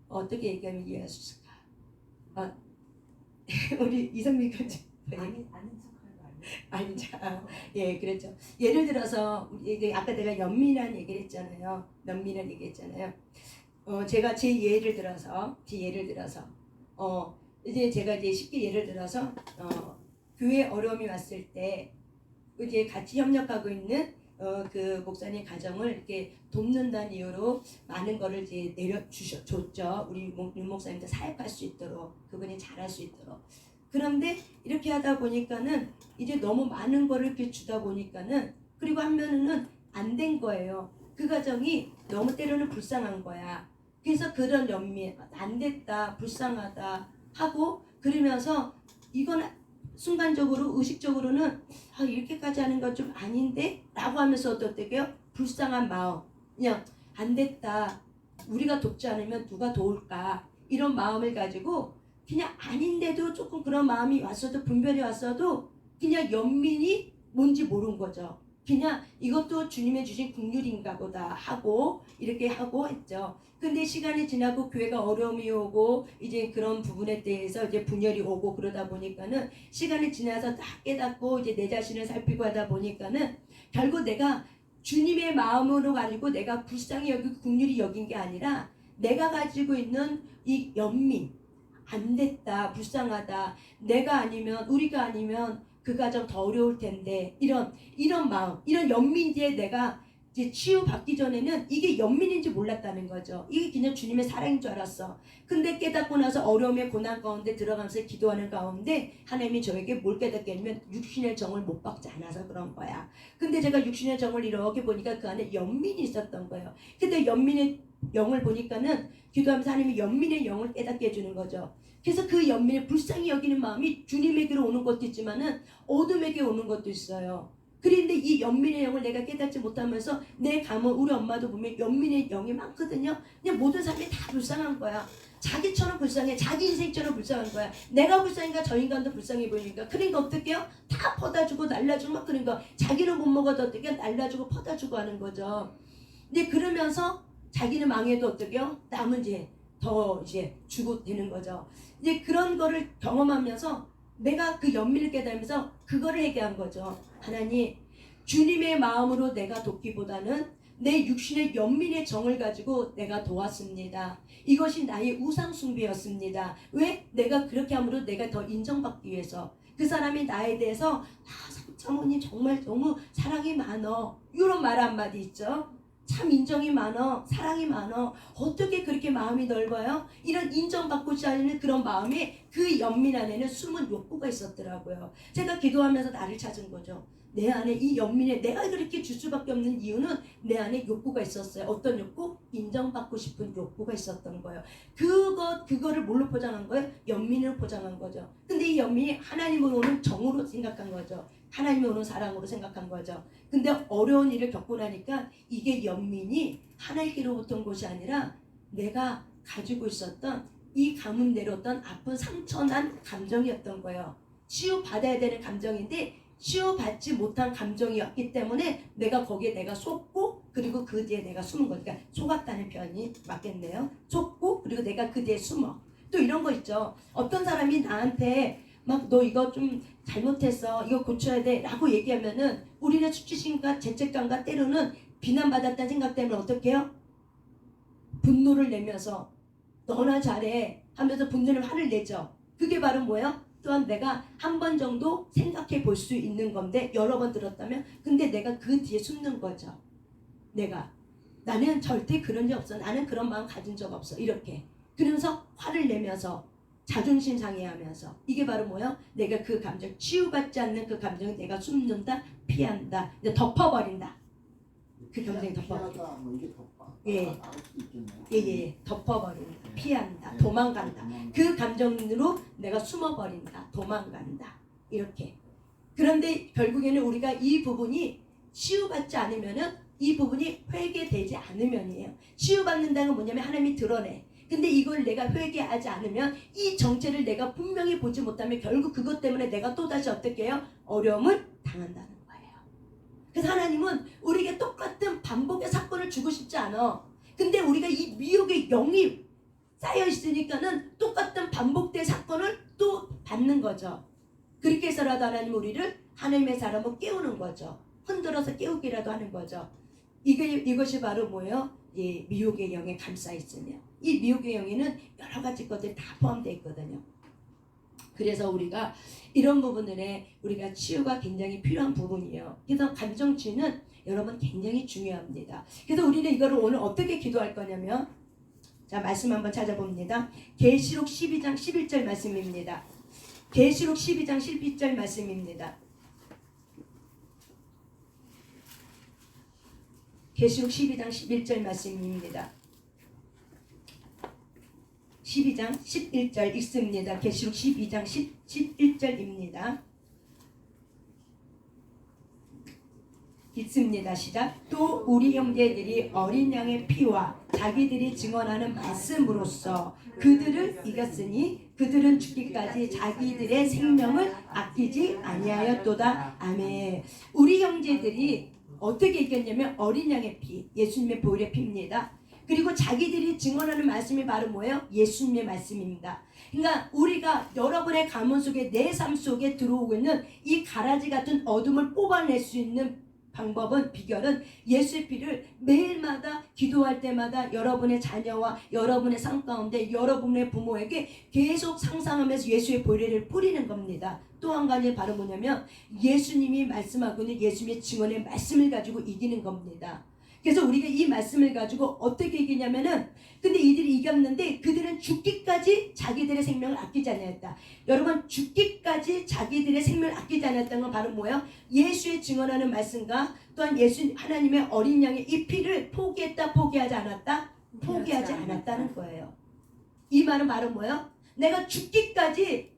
어떻게 얘기하면 이해할 수 있을까? 아, 우리 이성민 교수 아는 척하는 거 아니에요? 아니죠. 예, 그렇죠. 예를 들어서 이게 아까 내가 연민이라는 얘기를 했잖아요. 연민이라는 얘기했잖아요. 제가 제 예를 들어서 이제 제가 이제 쉽게 예를 들어서 교회 어려움이 왔을 때 이제 같이 협력하고 있는 그 목사님 가정을 이렇게 돕는다는 이유로 많은 거를 이제 줬죠. 우리 윤 목사님도 사역할 수 있도록 그분이 잘할 수 있도록. 그런데 이렇게 하다 보니까는 이제 너무 많은 거를 이렇게 주다 보니까는 그리고 하면은 안 된 거예요. 그 가정이 너무 때로는 불쌍한 거야. 그래서 그런 연민, 안 됐다, 불쌍하다 하고 그러면서 이건 순간적으로 의식적으로는 이렇게까지 하는 건 좀 아닌데? 라고 하면서 어떻게 해요? 불쌍한 마음, 그냥 안 됐다, 우리가 돕지 않으면 누가 도울까, 이런 마음을 가지고 그냥 아닌데도 조금 그런 마음이 왔어도 분별이 왔어도 그냥 연민이 뭔지 모르는 거죠. 그냥 이것도 주님의 주신 긍휼인가 보다 하고 이렇게 하고 했죠. 근데 시간이 지나고 교회가 어려움이 오고 이제 그런 부분에 대해서 이제 분열이 오고 그러다 보니까는 시간이 지나서 다 깨닫고 이제 내 자신을 살피고 하다 보니까는 결국 내가 주님의 마음으로 가지고 내가 불쌍히 여기고 긍휼히 여긴 게 아니라 내가 가지고 있는 이 연민, 안 됐다, 불쌍하다, 내가 아니면 우리가 아니면 그 가정 더 어려울 텐데 이런 마음, 이런 연민지에 내가 이제 치유받기 전에는 이게 연민인지 몰랐다는 거죠. 이게 그냥 주님의 사랑인 줄 알았어. 근데 깨닫고 나서 어려움의 고난 가운데 들어가면서 기도하는 가운데 하나님이 저에게 뭘 깨닫게 하냐면 육신의 정을 못 받지 않아서 그런 거야. 근데 제가 육신의 정을 이렇게 보니까 그 안에 연민이 있었던 거예요. 근데 연민의 영을 보니까는 기도하면서 하나님이 연민의 영을 깨닫게 해주는 거죠. 그래서 그 연민의 불쌍히 여기는 마음이 주님에게로 오는 것도 있지만은 어둠에게 오는 것도 있어요. 그런데 이 연민의 영을 내가 깨닫지 못하면서 내 가문 우리 엄마도 보면 연민의 영이 많거든요. 그냥 모든 사람이 다 불쌍한 거야. 자기처럼 불쌍해. 자기 인생처럼 불쌍한 거야. 내가 불쌍하니까 저 인간도 불쌍해 보이니까. 그러니까 어떻게 해요? 다 퍼다주고 날라주고 막 그런 거. 자기는 못 먹어도 어떻게 날라주고 퍼다주고 하는 거죠. 근데 그러면서 자기는 망해도 어떻게 해요? 남은 이제 더 이제 주고 되는 거죠. 이제 그런 거를 경험하면서 내가 그 연민을 깨달으면서 그거를 얘기한 거죠. 하나님, 주님의 마음으로 내가 돕기보다는 내 육신의 연민의 정을 가지고 내가 도왔습니다. 이것이 나의 우상 숭배였습니다. 왜? 내가 그렇게 함으로 내가 더 인정받기 위해서. 그 사람이 나에 대해서 사모님 정말 너무 사랑이 많어. 이런 말 한마디 있죠. 참 인정이 많어, 사랑이 많어. 어떻게 그렇게 마음이 넓어요? 이런 인정받고자 하는 그런 마음에 그 연민 안에는 숨은 욕구가 있었더라고요. 제가 기도하면서 나를 찾은 거죠. 내 안에 이 연민에 내가 그렇게 줄 수밖에 없는 이유는 내 안에 욕구가 있었어요. 어떤 욕구? 인정받고 싶은 욕구가 있었던 거예요. 그거를 뭘로 포장한 거예요? 연민으로 포장한 거죠. 근데 이 연민이 하나님으로 오는 정으로 생각한 거죠. 하나님으로 오는 사랑으로 생각한 거죠. 근데 어려운 일을 겪고 나니까 이게 연민이 하나님께로부터 온 것이 아니라 내가 가지고 있었던 이 가문대로 어떤 아픈 상처난 감정이었던 거예요. 치유받아야 되는 감정인데 치유받지 못한 감정이었기 때문에 내가 거기에 내가 속고 그리고 그 뒤에 내가 숨은 거니까 그러니까 속았다는 표현이 맞겠네요. 속고 그리고 내가 그 뒤에 숨어. 또 이런 거 있죠. 어떤 사람이 나한테 막 너 이거 좀 잘못했어. 이거 고쳐야 돼. 라고 얘기하면은 우리는 수치심과 죄책감과 때로는 비난받았다는 생각 때문에 어떻게 해요? 분노를 내면서 너나 잘해 하면서 분노를 화를 내죠. 그게 바로 뭐예요? 또한 내가 한 번 정도 생각해 볼 수 있는 건데 여러 번 들었다면 근데 내가 그 뒤에 숨는 거죠. 나는 절대 그런 적 없어. 나는 그런 마음 가진 적 없어. 이렇게. 그러면서 화를 내면서 자존심 상해하면서 이게 바로 뭐예요? 내가 그 감정 치유받지 않는 그 감정을 내가 숨는다, 피한다, 이제 덮어버린다. 그 감정이 덮어버린다. 뭐 이게 덮어. 예. 나올 수도 있겠네요. 예. 덮어버린다, 예. 피한다, 예. 도망간다. 그 감정으로 내가 숨어버린다, 도망간다. 이렇게. 그런데 결국에는 우리가 이 부분이 치유받지 않으면은 이 부분이 회개되지 않으면이에요. 치유받는다는 건 뭐냐면 하나님이 드러내. 근데 이걸 내가 회개하지 않으면 이 정체를 내가 분명히 보지 못하면 결국 그것 때문에 내가 또다시 어떻게 해요? 어려움을 당한다는 거예요. 그래서 하나님은 우리에게 똑같은 반복의 사건을 주고 싶지 않아. 근데 우리가 이 미혹의 영이 쌓여 있으니까는 똑같은 반복된 사건을 또 받는 거죠. 그렇게 해서라도 하나님 우리를 하나님의 사람으로 깨우는 거죠. 흔들어서 깨우기라도 하는 거죠. 이것이 바로 뭐예요? 예, 미혹의 영에 감싸 있으며 이 미혹의 영에는 여러 가지 것들이 다 포함되어 있거든요. 그래서 우리가 이런 부분들에 우리가 치유가 굉장히 필요한 부분이에요. 그래서 감정 치유는 여러분 굉장히 중요합니다. 그래서 우리는 이거를 오늘 어떻게 기도할 거냐면 자 말씀 한번 찾아봅니다. 계시록 12장 11절 말씀입니다. 계시록 12장 11절 말씀입니다. 계시록 12장 11절 말씀입니다. 12장 11절 읽습니다. 계시록 12장 11절입니다. 읽습니다. 시작. 또 우리 형제들이 어린 양의 피와 자기들이 증언하는 말씀으로써 그들을 이겼으니 그들은 죽기까지 자기들의 생명을 아끼지 아니하였도다. 아멘. 우리 형제들이 어떻게 이겼냐면 어린 양의 피, 예수님의 보혈의 피입니다. 그리고 자기들이 증언하는 말씀이 바로 뭐예요? 예수님의 말씀입니다. 그러니까 우리가 여러분의 가문 속에 내 삶 속에 들어오고 있는 이 가라지 같은 어둠을 뽑아낼 수 있는 방법은 비결은 예수의 피를 매일마다 기도할 때마다 여러분의 자녀와 여러분의 삶 가운데 여러분의 부모에게 계속 상상하면서 예수의 보혈을 뿌리는 겁니다. 또 한 가지 바로 뭐냐면 예수님이 말씀하고 있는 예수님의 증언의 말씀을 가지고 이기는 겁니다. 그래서 우리가 이 말씀을 가지고 어떻게 이기냐면은 근데 이들이 이겼는데 그들은 죽기까지 자기들의 생명을 아끼지 않았다. 여러분 죽기까지 자기들의 생명을 아끼지 않았다는 건 바로 뭐예요? 예수의 증언하는 말씀과 또한 예수 하나님의 어린 양의 이 피를 포기했다 포기하지 않았다? 포기하지 않았다는 거예요. 이 말은 바로 뭐예요? 내가 죽기까지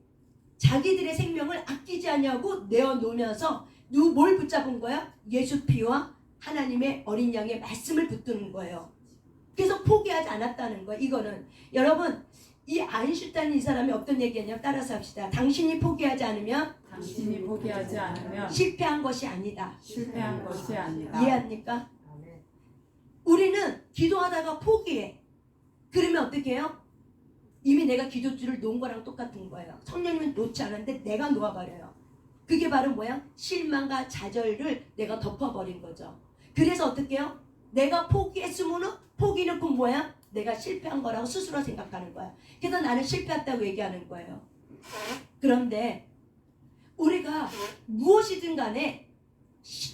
자기들의 생명을 아끼지 않냐고 내어놓으면서 뭘 붙잡은 거야? 예수 피와 하나님의 어린 양의 말씀을 붙드는 거예요. 그래서 포기하지 않았다는 거예요. 이거는 여러분 이 아인슈타인 이 사람이 어떤 얘기했냐면 따라서 합시다. 당신이 포기하지 않으면 당신이 포기하지 않으면 실패한 것이 아니다. 실패한 것이 아니다. 이해합니까? 우리는 기도하다가 포기해. 그러면 어떻게 해요? 이미 내가 기도줄을 놓은 거랑 똑같은 거예요. 성령님은 놓지 않았는데 내가 놓아버려요. 그게 바로 뭐야? 실망과 좌절을 내가 덮어버린 거죠. 그래서 어떻게 해요? 내가 포기했으면은 포기는 그 뭐야? 내가 실패한 거라고 스스로 생각하는 거야. 그래서 나는 실패했다고 얘기하는 거예요. 그런데 우리가 무엇이든 간에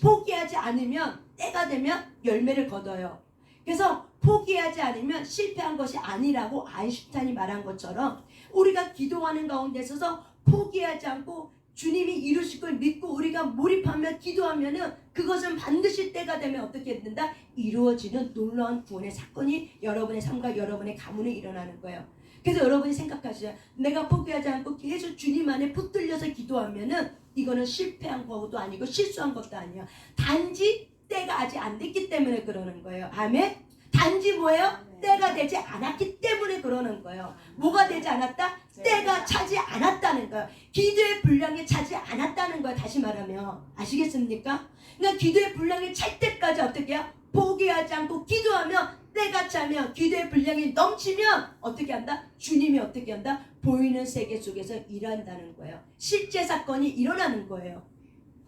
포기하지 않으면 때가 되면 열매를 거둬요. 그래서 포기하지 않으면 실패한 것이 아니라고 아인슈타인이 말한 것처럼 우리가 기도하는 가운데 있어서 포기하지 않고 주님이 이루실 걸 믿고 우리가 몰입하며 기도하면은 그것은 반드시 때가 되면 어떻게 된다? 이루어지는 놀라운 구원의 사건이 여러분의 삶과 여러분의 가문에 일어나는 거예요. 그래서 여러분이 생각하시죠. 내가 포기하지 않고 계속 주님 안에 붙들려서 기도하면은 이거는 실패한 것도 아니고 실수한 것도 아니에요. 단지 때가 아직 안 됐기 때문에 그러는 거예요. 아멘? 단지 뭐예요? 때가 되지 않았기 때문에 그러는 거예요. 뭐가 되지 않았다? 때가 차지 않았다는 거예요. 기도의 분량이 차지 않았다는 거예요. 다시 말하면 아시겠습니까? 그러니까 기도의 분량이 찰 때까지 어떻게 해요? 포기하지 않고 기도하면 때가 차면 기도의 분량이 넘치면 어떻게 한다? 주님이 어떻게 한다? 보이는 세계 속에서 일한다는 거예요. 실제 사건이 일어나는 거예요.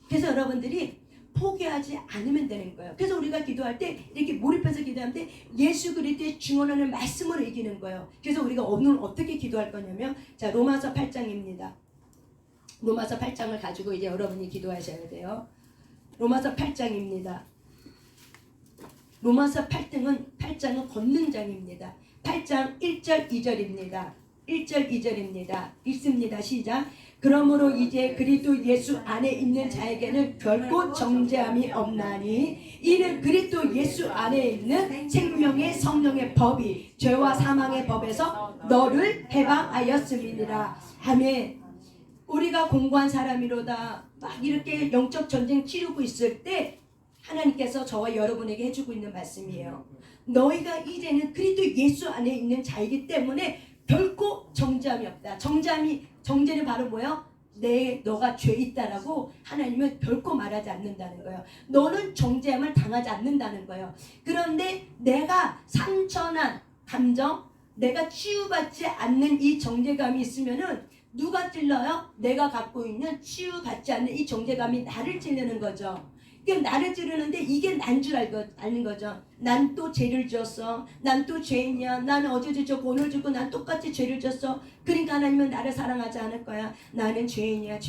그래서 여러분들이 포기하지 않으면 되는 거예요. 그래서 우리가 기도할 때 이렇게 몰입해서 기도할 때 예수 그리스도의 증언하는 말씀으로 이기는 거예요. 그래서 우리가 오늘 어떻게 기도할 거냐면 자 로마서 8장입니다. 로마서 8장을 가지고 이제 여러분이 기도하셔야 돼요. 로마서 8장입니다. 로마서 8장은 걷는 장입니다. 8장 1절 2절입니다. 1절 2절입니다. 읽습니다. 시작. 그러므로 이제 그리스도 예수 안에 있는 자에게는 결코 정죄함이 없나니 이는 그리스도 예수 안에 있는 생명의 성령의 법이 죄와 사망의 법에서 너를 해방하였음이니라. 아멘. 우리가 공고한 사람이로다 막 이렇게 영적 전쟁 치르고 있을 때 하나님께서 저와 여러분에게 해주고 있는 말씀이에요. 너희가 이제는 그리스도 예수 안에 있는 자이기 때문에 결코 정죄함이 없다. 정죄는 바로 뭐예요? 너가 죄 있다라고 하나님은 결코 말하지 않는다는 거예요. 너는 정죄함을 당하지 않는다는 거예요. 그런데 내가 상처난 감정, 내가 치유받지 않는 이 정죄감이 있으면은 누가 찔러요? 내가 갖고 있는 치유받지 않는 이 정죄감이 나를 찌르는 거죠. 그럼 나를 찌르는데 이게 난 줄 아는 거죠. 난 또 죄를 지었어. 난 또 죄인이야. 난 어제도 지었고 오늘 지고 난 똑같이 죄를 지었어. 그러니까 하나님은 나를 사랑하지 않을 거야. 나는 죄인이야.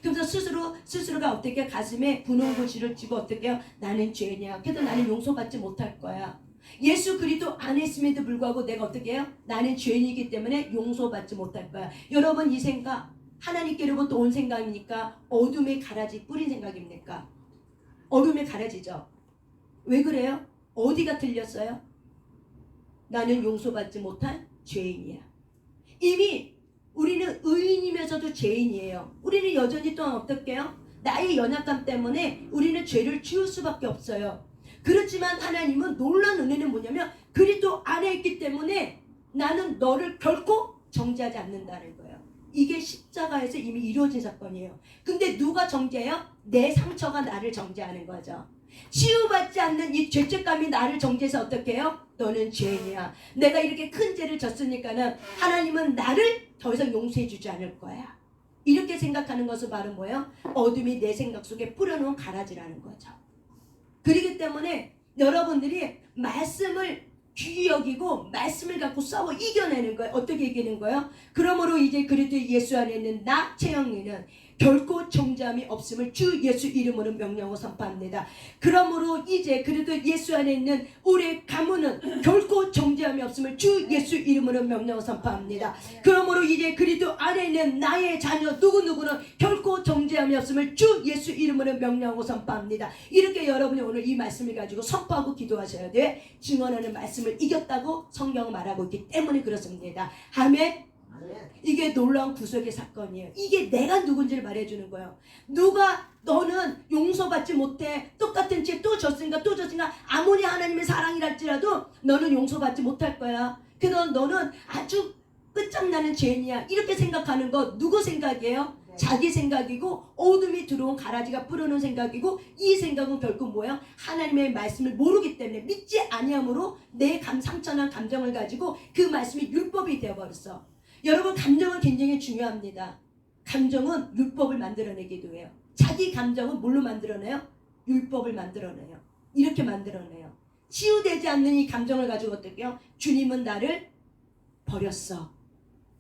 그래서 스스로가 어떻게 가슴에 분홍 글씨를 쥐고 어떻게 해요? 나는 죄인이야. 그래도 나는 용서받지 못할 거야. 예수 그리스도 안에 있음에도 불구하고 내가 어떻게 해요? 나는 죄인이기 때문에 용서받지 못할 거야. 여러분 이 생각 하나님께로부터 온 생각입니까? 어둠의 가라지 뿌린 생각입니까? 얼음에 가려지죠. 왜 그래요? 어디가 틀렸어요? 나는 용서받지 못한 죄인이야. 이미 우리는 의인이면서도 죄인이에요. 우리는 여전히 또한 어떻게 해요? 나의 연약함 때문에 우리는 죄를 지을 수밖에 없어요. 그렇지만 하나님은 놀라운 은혜는 뭐냐면 그리스도 안에 있기 때문에 나는 너를 결코 정죄하지 않는다는 거예요. 이게 십자가에서 이미 이루어진 사건이에요. 근데 누가 정죄해요? 내 상처가 나를 정죄하는 거죠. 치유받지 않는 이 죄책감이 나를 정죄해서 어떻게 해요? 너는 죄인이야. 내가 이렇게 큰 죄를 졌으니까는 하나님은 나를 더 이상 용서해 주지 않을 거야. 이렇게 생각하는 것은 바로 뭐예요? 어둠이 내 생각 속에 뿌려놓은 가라지라는 거죠. 그렇기 때문에 여러분들이 말씀을 귀히 여기고 말씀을 갖고 싸워 이겨내는 거예요. 어떻게 이기는 거예요? 그러므로 이제 그리스도 예수 안에 있는 나 최영리는 결코 정죄함이 없음을 주 예수 이름으로 명령하고 선포합니다. 그러므로 이제 그래도 예수 안에 있는 우리의 가문은 결코 정죄함이 없음을 주 예수 이름으로 명령하고 선포합니다. 그러므로 이제 그리스도 안에 있는 나의 자녀 누구누구는 결코 정죄함이 없음을 주 예수 이름으로 명령하고 선포합니다. 이렇게 여러분이 오늘 이 말씀을 가지고 선포하고 기도하셔야 돼. 증언하는 말씀을 이겼다고 성경은 말하고 있기 때문에 그렇습니다. 아멘. 이게 놀라운 구속의 사건이에요. 이게 내가 누군지를 말해주는 거예요. 누가 너는 용서받지 못해, 똑같은 죄 또 졌으니까 아무리 하나님의 사랑이랄지라도 너는 용서받지 못할 거야. 그래서 너는 아주 끝장나는 죄인이야, 이렇게 생각하는 거 누구 생각이에요? 자기 생각이고 어둠이 들어온 가라지가 뿌려놓은 생각이고, 이 생각은 결국 뭐예요? 하나님의 말씀을 모르기 때문에 믿지 아니함으로 내 상처난 감정을 가지고 그 말씀이 율법이 되어버렸어. 여러분, 감정은 굉장히 중요합니다. 감정은 율법을 만들어내기도 해요. 자기 감정은 뭘로 만들어내요? 율법을 만들어내요. 이렇게 만들어내요. 치유되지 않는 이 감정을 가지고 어떻게 해요? 주님은 나를 버렸어.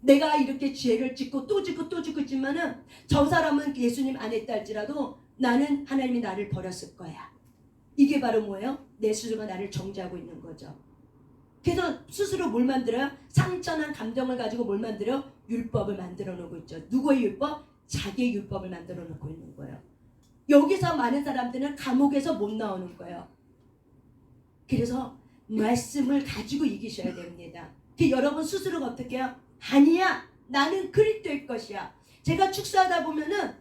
내가 이렇게 죄를 짓고 또 짓고 또 짓고 있지만은 저 사람은 예수님 안 했다 할지라도 나는 하나님이 나를 버렸을 거야. 이게 바로 뭐예요? 내 스스로가 나를 정죄하고 있는 거죠. 그래서 스스로 뭘 만들어요? 상처난 감정을 가지고 뭘 만들어요? 율법을 만들어 놓고 있죠. 누구의 율법? 자기의 율법을 만들어 놓고 있는 거예요. 여기서 많은 사람들은 감옥에서 못 나오는 거예요. 그래서 말씀을 가지고 이기셔야 됩니다. 여러분 스스로가 어떻게 해요? 아니야, 나는 그리스도의 것이야. 제가 축사하다 보면은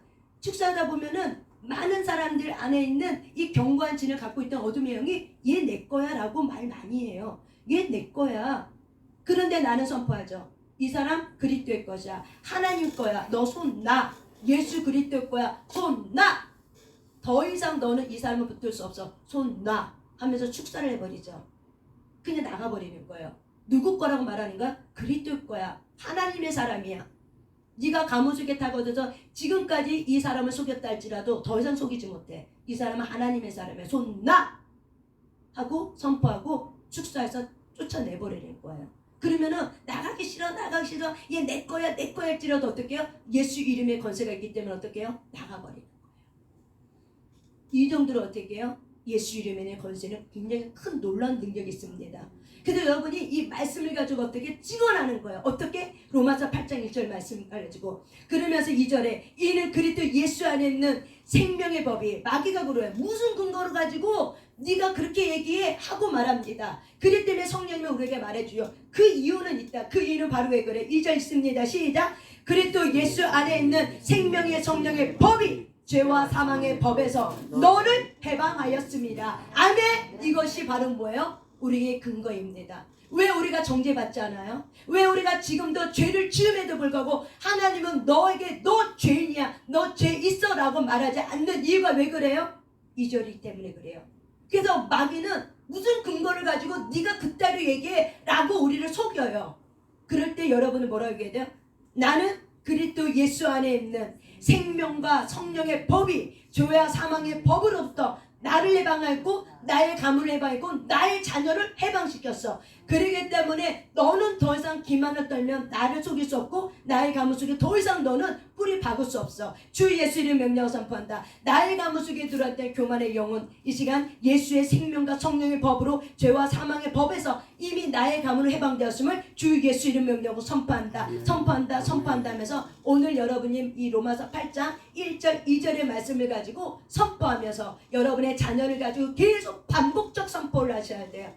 많은 사람들 안에 있는 이 견고한 진을 갖고 있던 어둠의 영이 얘 내 거야 라고 말 많이 해요. 얘 내 거야. 그런데 나는 선포하죠. 이 사람 그리스도의 것이야. 하나님 거야. 너 손 놔. 예수 그리스도의 거야. 손 놔. 더 이상 너는 이 사람을 붙들 수 없어. 손 놔. 하면서 축사를 해버리죠. 그냥 나가버리는 거예요. 누구 거라고 말하는 거야? 그리스도의 거야. 하나님의 사람이야. 네가 가문 속에 타거져서 지금까지 이 사람을 속였다 할지라도 더 이상 속이지 못해. 이 사람은 하나님의 사람이야. 손 놔! 하고 선포하고 축사해서 쫓아내버리는 거예요. 그러면은 나가기 싫어 얘 내 거야 할지라도 어떻게 해요? 예수 이름의 권세가 있기 때문에 어떻게 해요? 나가버리는 거예요. 이 정도로 어떻게 해요? 예수 이름의 권세는 굉장히 큰 놀라운 능력이 있습니다. 그래서 여러분이 이 말씀을 가지고 어떻게 증언하는 거예요. 어떻게? 로마서 8장 1절 말씀을 가지고 그러면서 2절에 이는 그리스도 예수 안에 있는 생명의 법이 마귀가 그래요. 무슨 근거를 가지고 네가 그렇게 얘기해? 하고 말합니다. 그렇기 때문에 성령님이 우리에게 말해줘요. 그 이유는 있다. 그 이유는 바로 왜 그래? 2절 있습니다. 시작. 그리스도 예수 안에 있는 생명의 성령의 법이 죄와 사망의 법에서 너를 해방하였습니다. 아멘. 이것이 바로 뭐예요? 우리의 근거입니다. 왜 우리가 정죄받지 않아요? 왜 우리가 지금도 죄를 지음에도 불구하고 하나님은 너에게 너 죄인이야, 너 죄 있어 라고 말하지 않는 이유가 왜 그래요? 2절이기 때문에 그래요. 그래서 마귀는 무슨 근거를 가지고 네가 그따위 얘기해 라고 우리를 속여요. 그럴 때 여러분은 뭐라고 얘기해야 돼요? 나는 그리스도 예수 안에 있는 생명과 성령의 법이 죄와 사망의 법으로부터 나를 해방하고 나의 가문을 해방했고 나의 자녀를 해방시켰어. 그러기 때문에 너는 더 이상 기만을 떨면 나를 속일 수 없고 나의 가문 속에 더 이상 너는 뿌리 박을 수 없어. 주 예수 이름 명령을 선포한다. 나의 가문 속에 들어왔던 교만의 영혼 이 시간 예수의 생명과 성령의 법으로 죄와 사망의 법에서 이미 나의 가문을 해방되었음을 주 예수 이름 명령으로 선포한다. 선포한다 하면서 오늘 여러분이 이 로마서 8장 1절 2절의 말씀을 가지고 선포하면서 여러분의 자녀를 가지고 계속 반복적 선포를 하셔야 돼요.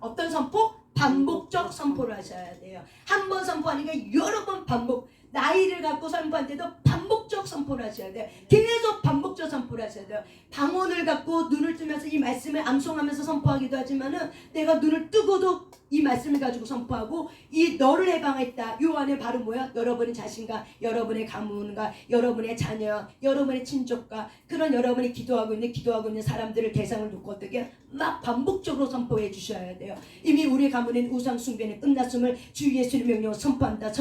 어떤 선포? 반복적 선포를 하셔야 돼요. 한 번 선포하니까 여러 번 반복. 나이를 갖고 선포할 때도 반복적 선포를 하셔야 돼요. 계속 반복적 선포를 하셔야 돼요. 방언을 갖고 눈을 뜨면서 이 말씀을 암송하면서 선포하기도 하지만은 내가 눈을 뜨고도 이 말씀을 가지고 선포하고 이 너를 해방했다. 요 안에 바로 뭐야? 여러분의 자신과 여러분의 가문과 여러분의 자녀, 여러분의 친족과 그런 여러분이 기도하고 있는 사람들을 대상을 놓고 어떻게 막 반복적으로 선포해 주셔야 돼요. 이미 우리 가문은 우상 숭배는 끝났음을 주 예수의 명령으로 선포한다.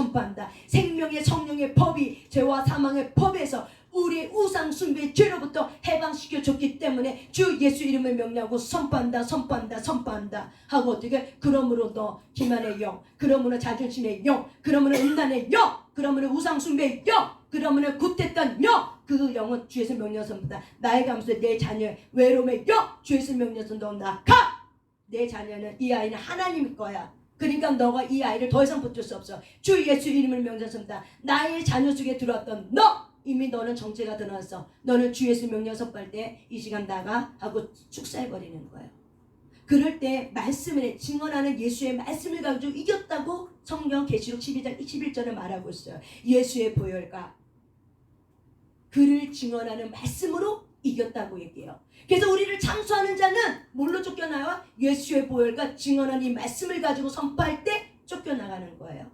생명의 성령의 법이 죄와 사망의 법에서 우리 우상 숭배 죄로부터 해방시켜 줬기 때문에 주 예수 이름을 명령하고 선포한다 선포한다 선포한다 하고 어떻게 그러므로 너 기만의 영, 그러므로 자존심의 영, 그러므로 음란의 영, 그러므로 우상 숭배의 영, 그러므로 굿했던 영, 그 영은 주 예수 명령선보다 나의 감수에 내 자녀의 외로움의 영, 주 예수 명령선 너 나가. 내 자녀는 이 아이는 하나님일 거야. 그러니까 너가 이 아이를 더 이상 붙들 수 없어. 주 예수 이름을 명령선다. 나의 자녀 속에 들어왔던 너, 이미 너는 정체가 드러났어. 너는 주 예수 명령 선포할 때 이 시간 나가 하고 축사해버리는 거예요. 그럴 때 말씀을 증언하는 예수의 말씀을 가지고 이겼다고 성경 계시록 12장 11절에 말하고 있어요. 예수의 보혈과 그를 증언하는 말씀으로 이겼다고 얘기해요. 그래서 우리를 창수하는 자는 뭘로 쫓겨나와? 예수의 보혈과 증언하는 이 말씀을 가지고 선포할 때 쫓겨나가는 거예요.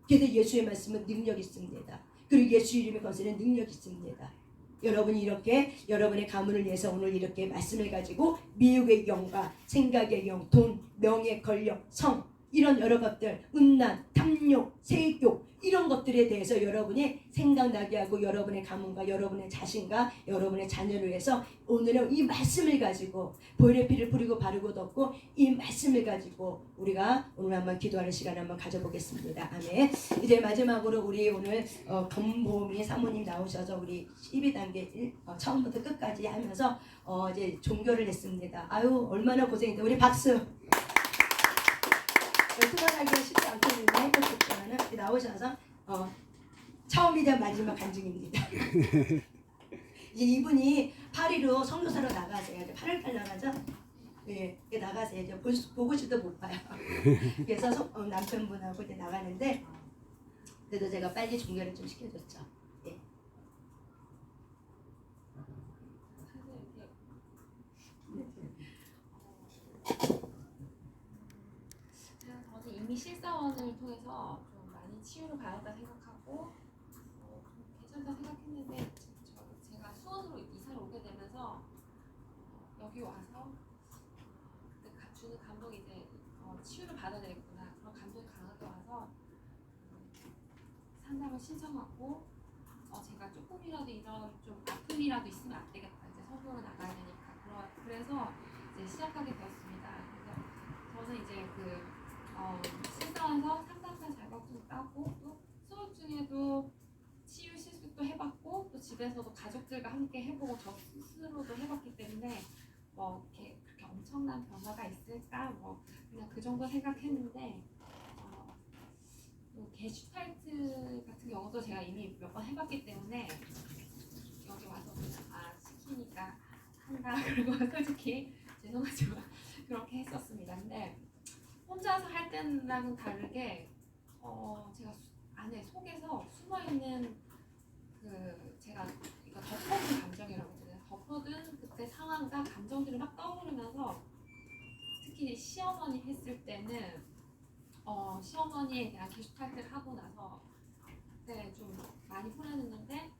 그래서 예수의 말씀은 능력이 있습니다. 그리고 예수 이름의 권세는 능력이 있습니다. 여러분이 이렇게 여러분의 가문을 위해서 오늘 이렇게 말씀을 가지고 미혹의 영과 생각의 영, 돈, 명예, 권력, 성 이런 여러 것들, 음란, 탐욕, 세욕 이런 것들에 대해서 여러분이 생각나게 하고 여러분의 가문과 여러분의 자신과 여러분의 자녀를 위해서 오늘은 이 말씀을 가지고 보혈의 피를 뿌리고 바르고 덮고 이 말씀을 가지고 우리가 오늘 한번 기도하는 시간 한번 가져보겠습니다. 아멘. 이제 마지막으로 우리 오늘 검보미 사모님 나오셔서 우리 12단계 처음부터 끝까지 하면서 이제 종교를 했습니다. 아유 얼마나 고생했다. 우리 박수. 수고하기가 쉽지 않겠는데 해보셨지만은 나오셔서 처음이자 마지막 간증입니다. 이제 이분이 파리로 선교사로 나가세요. 이제 8월달 나가죠. 예, 나가세요. 이제 보고지도 못 봐요. 그래서 남편분하고 이제 나가는데 그래도 제가 빨리 종교를 좀 시켜줬죠. 예. 저는 이미 실사원을 통해서 좀 많이 치유를 받았다 생각하고 좀 괜찮다 생각했는데 제가 수원으로 이사를 오게 되면서 여기 와서 그때 주는 감동이 이제 치유를 받아야 되겠구나 그런 감동이 강하게 와서 상담을 신청하고 제가 조금이라도 이런 좀 아픔이라도 있으면 안 되겠다 이제 성경을 나가야 되니까 그래서 이제 시작하게 되었습니다. 그래서 저는 이제 실사원서 상담사 자격증 따고 또 수업 중에도 치유 실습도 해봤고 또 집에서도 가족들과 함께 해보고 저 스스로도 해봤기 때문에 뭐 이렇게 그렇게 엄청난 변화가 있을까 뭐 그냥 그 정도 생각했는데 또 게슈탈트 같은 경우도 제가 이미 몇 번 해봤기 때문에 여기 와서 그냥 시키니까 한다 그리고 솔직히 죄송하지만 그렇게 했었습니다. 근데 혼자서 할 때랑은 다르게 제가 안에 속에서 숨어있는 제가 이거 덮어둔 감정이라고 하잖아요. 덮어둔 그때 상황과 감정들이 막 떠오르면서 특히 시어머니 했을 때는 시어머니에 대한 게슈탈트를 하고 나서 그때 좀 많이 후련했는데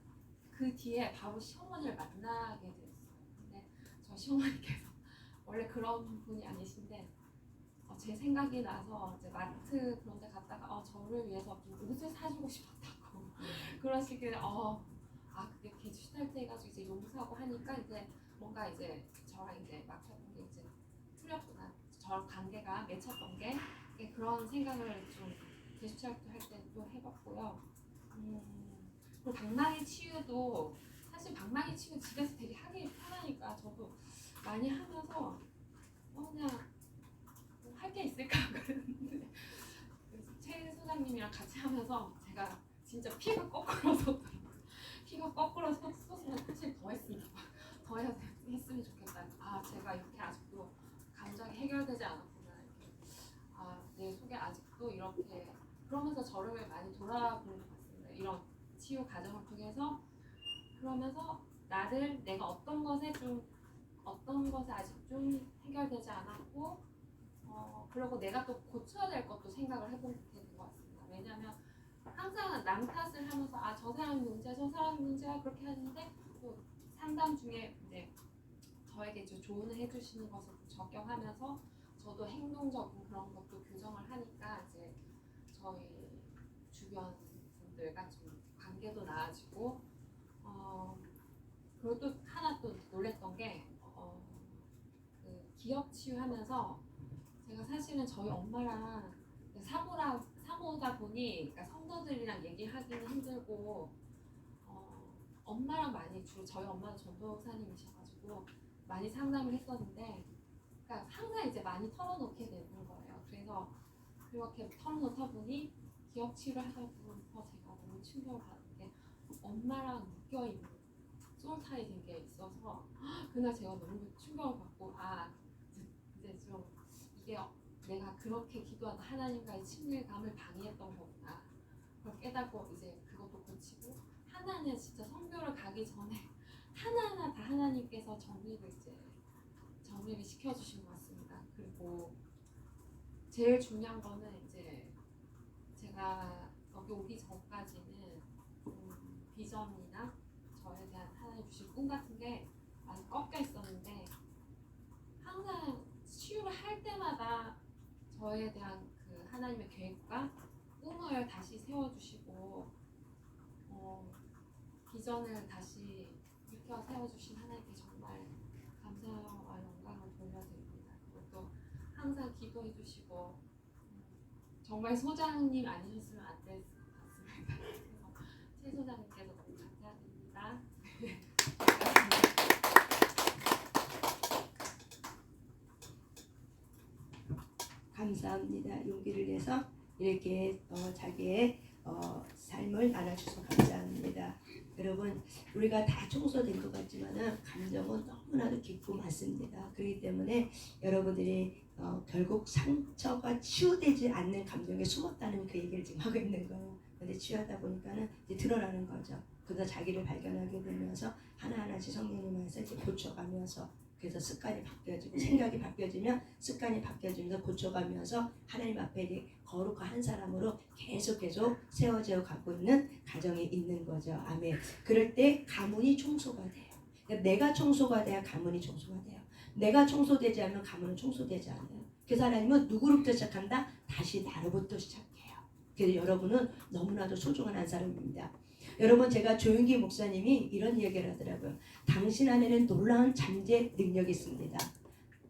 그 뒤에 바로 시어머니를 만나게 됐어요. 근데 저 시어머니께서 원래 그런 분이 아니신데 제 생각이 나서 이제 마트 그런 데 갔다가 저를 위해서 좀 옷을 사주고 싶었다고 그러시길래 그게 게슈탈트 해가지고 이제 용서하고 하니까 이제 뭔가 이제 저랑 이제 막혔던 게 이제 풀렸구나 저랑 관계가 맺혔던 게 그런 생각을 좀 게슈탈트 할 때 또 해봤고요. 그리고 방망이 치유도 사실 방망이 치유 집에서 되게 하기 편하니까 저도 많이 하면서 그냥 할 게 있을까 그랬는데 최 소장님이랑 같이 하면서 제가 진짜 피가 거꾸로 솟으면 사실 더 했습니다. 더 했으면 좋겠다. 제가 이렇게 아직도 감정이 해결되지 않았구나. 내 속에 아직도 이렇게 그러면서 저를 많이 돌아보는 것 같습니다. 이런 치유 과정을 통해서 그러면서 내가 어떤 것에 아직 좀 해결되지 않았고 그리고 내가 또 고쳐야 될 것도 생각을 해보게 되는 것 같습니다. 왜냐하면 항상 남 탓을 하면서 저 사람 문제야 그렇게 하는데 또 상담 중에 이제 저에게 조언을 해주시는 것을 적용하면서 저도 행동적인 그런 것도 교정을 하니까 이제 저희 주변 분들과 좀 관계도 나아지고 그리고 또 하나 또 놀랬던 게 그 기업 치유하면서 제가 사실은 저희 엄마랑 사모다 보니 그러니까 성도들이랑 얘기하기는 힘들고 엄마랑 많이 주로 저희 엄마는 전도사님이셔가지고 많이 상담을 했었는데 그러니까 항상 이제 많이 털어놓게 되는 거예요. 그래서 그렇게 털어놓다 보니 기억 치유를 하다 보면서 제가 너무 충격을 받은 게 엄마랑 묶여있는 소울타이 된 게 있어서 그날 제가 너무 충격을 받고 이제 좀 이게 내가 그렇게 기도하다 하나님과의 친밀감을 방해했던 거구나. 그걸 깨닫고 이제 그것도 고치고 하나는 진짜 선교를 가기 전에 하나하나 다 하나님께서 정리를 시켜주신 것 같습니다. 그리고 제일 중요한 거는 이제 제가 여기 오기 전까지는 비전이나 저에 대한 하나님 주신 꿈 같은 게 많이 꺾여 있었는데 항상 치유를 할 때마다 저에 대한 그 하나님의 계획과 꿈을 다시 세워주시고 비전을 다시 일으켜 세워주신 하나님께 정말 감사와 영광을 돌려드립니다. 그리고 또 항상 기도해주시고 정말 소장님 아니셨으면 안 될 것 같습니다. 그래서 최 소장님께서 너무 감사드립니다. 감사합니다. 용기를 내서 이렇게 자기의 삶을 나눠주셔서 감사합니다. 여러분, 우리가 다 청소된 것 같지만은 감정은 너무나도 깊고 많습니다. 그렇기 때문에 여러분들이 결국 상처가 치유되지 않는 감정에 숨었다는 그 얘기를 지금 하고 있는 거예요. 근데 치유하다 보니까는 이제 드러나는 거죠. 그래서 자기를 발견하게 되면서 하나하나씩 성령님 안에서 이제 고쳐가면서 그래서 습관이 바뀌어지고 생각이 바뀌어지면 습관이 바뀌어지면서 고쳐가면서 하나님 앞에 이제 거룩한 한 사람으로 계속 세워져 가고 있는 가정이 있는 거죠. 아멘. 그럴 때 가문이 청소가 돼요. 그러니까 내가 청소가 돼야 가문이 청소가 돼요. 내가 청소되지 않으면 가문은 청소되지 않아요. 그래서 하나님은 누구로부터 시작한다? 다시 나로부터 시작해요. 그래서 여러분은 너무나도 소중한 한 사람입니다. 여러분, 제가 조윤기 목사님이 이런 얘기를 하더라고요. 당신 안에는 놀라운 잠재 능력이 있습니다.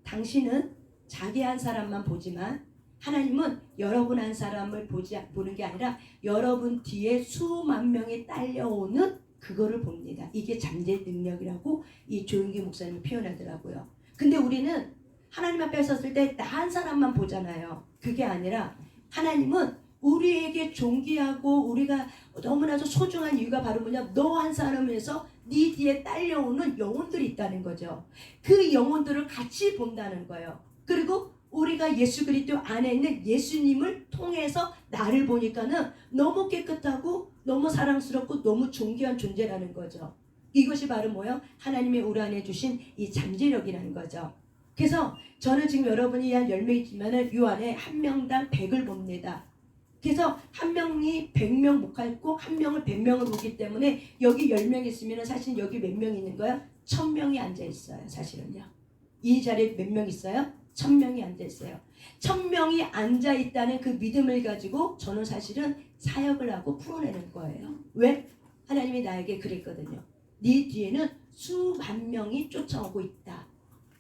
당신은 자기 한 사람만 보지만 하나님은 여러분 한 사람을 보는 게 아니라 여러분 뒤에 수만 명이 딸려오는 그거를 봅니다. 이게 잠재 능력이라고 이 조윤기 목사님이 표현하더라고요. 근데 우리는 하나님 앞에 섰을 때 나 한 사람만 보잖아요. 그게 아니라 하나님은 우리에게 존귀하고 우리가 너무나도 소중한 이유가 바로 뭐냐? 너 한 사람에서 네 뒤에 딸려오는 영혼들이 있다는 거죠. 그 영혼들을 같이 본다는 거예요. 그리고 우리가 예수 그리스도 안에 있는 예수님을 통해서 나를 보니까는 너무 깨끗하고 너무 사랑스럽고 너무 존귀한 존재라는 거죠. 이것이 바로 뭐예요? 하나님의 우리 안에 주신 이 잠재력이라는 거죠. 그래서 저는 지금 여러분이 한 10명 있지만은 이 안에 한 명당 100을 봅니다. 그래서 한 명이 100명 못 갖고 한 명을 100명을 보기 때문에 여기 10명 있으면 사실 여기 몇 명 있는 거야? 1000명이 앉아 있어요. 사실은요. 이 자리에 몇 명 있어요? 1000명이 앉아 있어요. 1000명이 앉아 있다는 그 믿음을 가지고 저는 사실은 사역을 하고 풀어내는 거예요. 왜? 하나님이 나에게 그랬거든요. 네 뒤에는 수만 명이 쫓아오고 있다.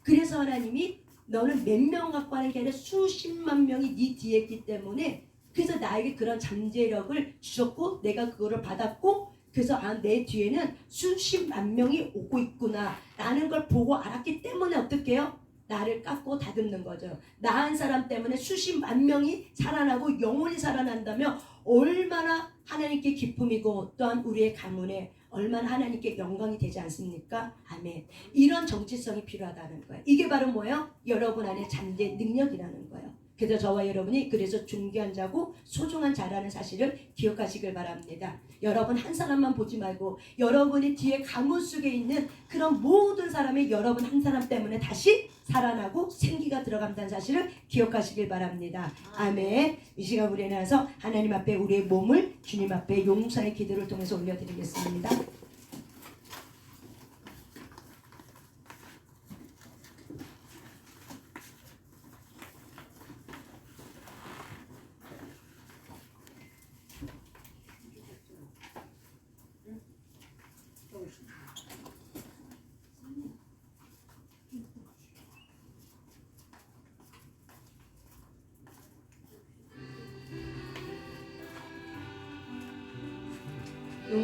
그래서 하나님이 너는 몇 명 갖고 하는 게 아니라 수십만 명이 네 뒤에 있기 때문에 그래서 나에게 그런 잠재력을 주셨고 내가 그거를 받았고 그래서 내 뒤에는 수십만 명이 오고 있구나 라는 걸 보고 알았기 때문에 어떻게 해요? 나를 깎고 다듬는 거죠. 나 한 사람 때문에 수십만 명이 살아나고 영혼이 살아난다면 얼마나 하나님께 기쁨이고 또한 우리의 가문에 얼마나 하나님께 영광이 되지 않습니까? 아멘. 이런 정체성이 필요하다는 거예요. 이게 바로 뭐예요? 여러분 안에 잠재 능력이라는 거예요. 그래서 저와 여러분이 그래서 존귀한 자고 소중한 자라는 사실을 기억하시길 바랍니다. 여러분 한 사람만 보지 말고 여러분이 뒤에 가문 속에 있는 그런 모든 사람이 여러분 한 사람 때문에 다시 살아나고 생기가 들어간다는 사실을 기억하시길 바랍니다. 아멘. 이 시간 우리 나서 하나님 앞에 우리의 몸을 주님 앞에 용서의 기도를 통해서 올려드리겠습니다.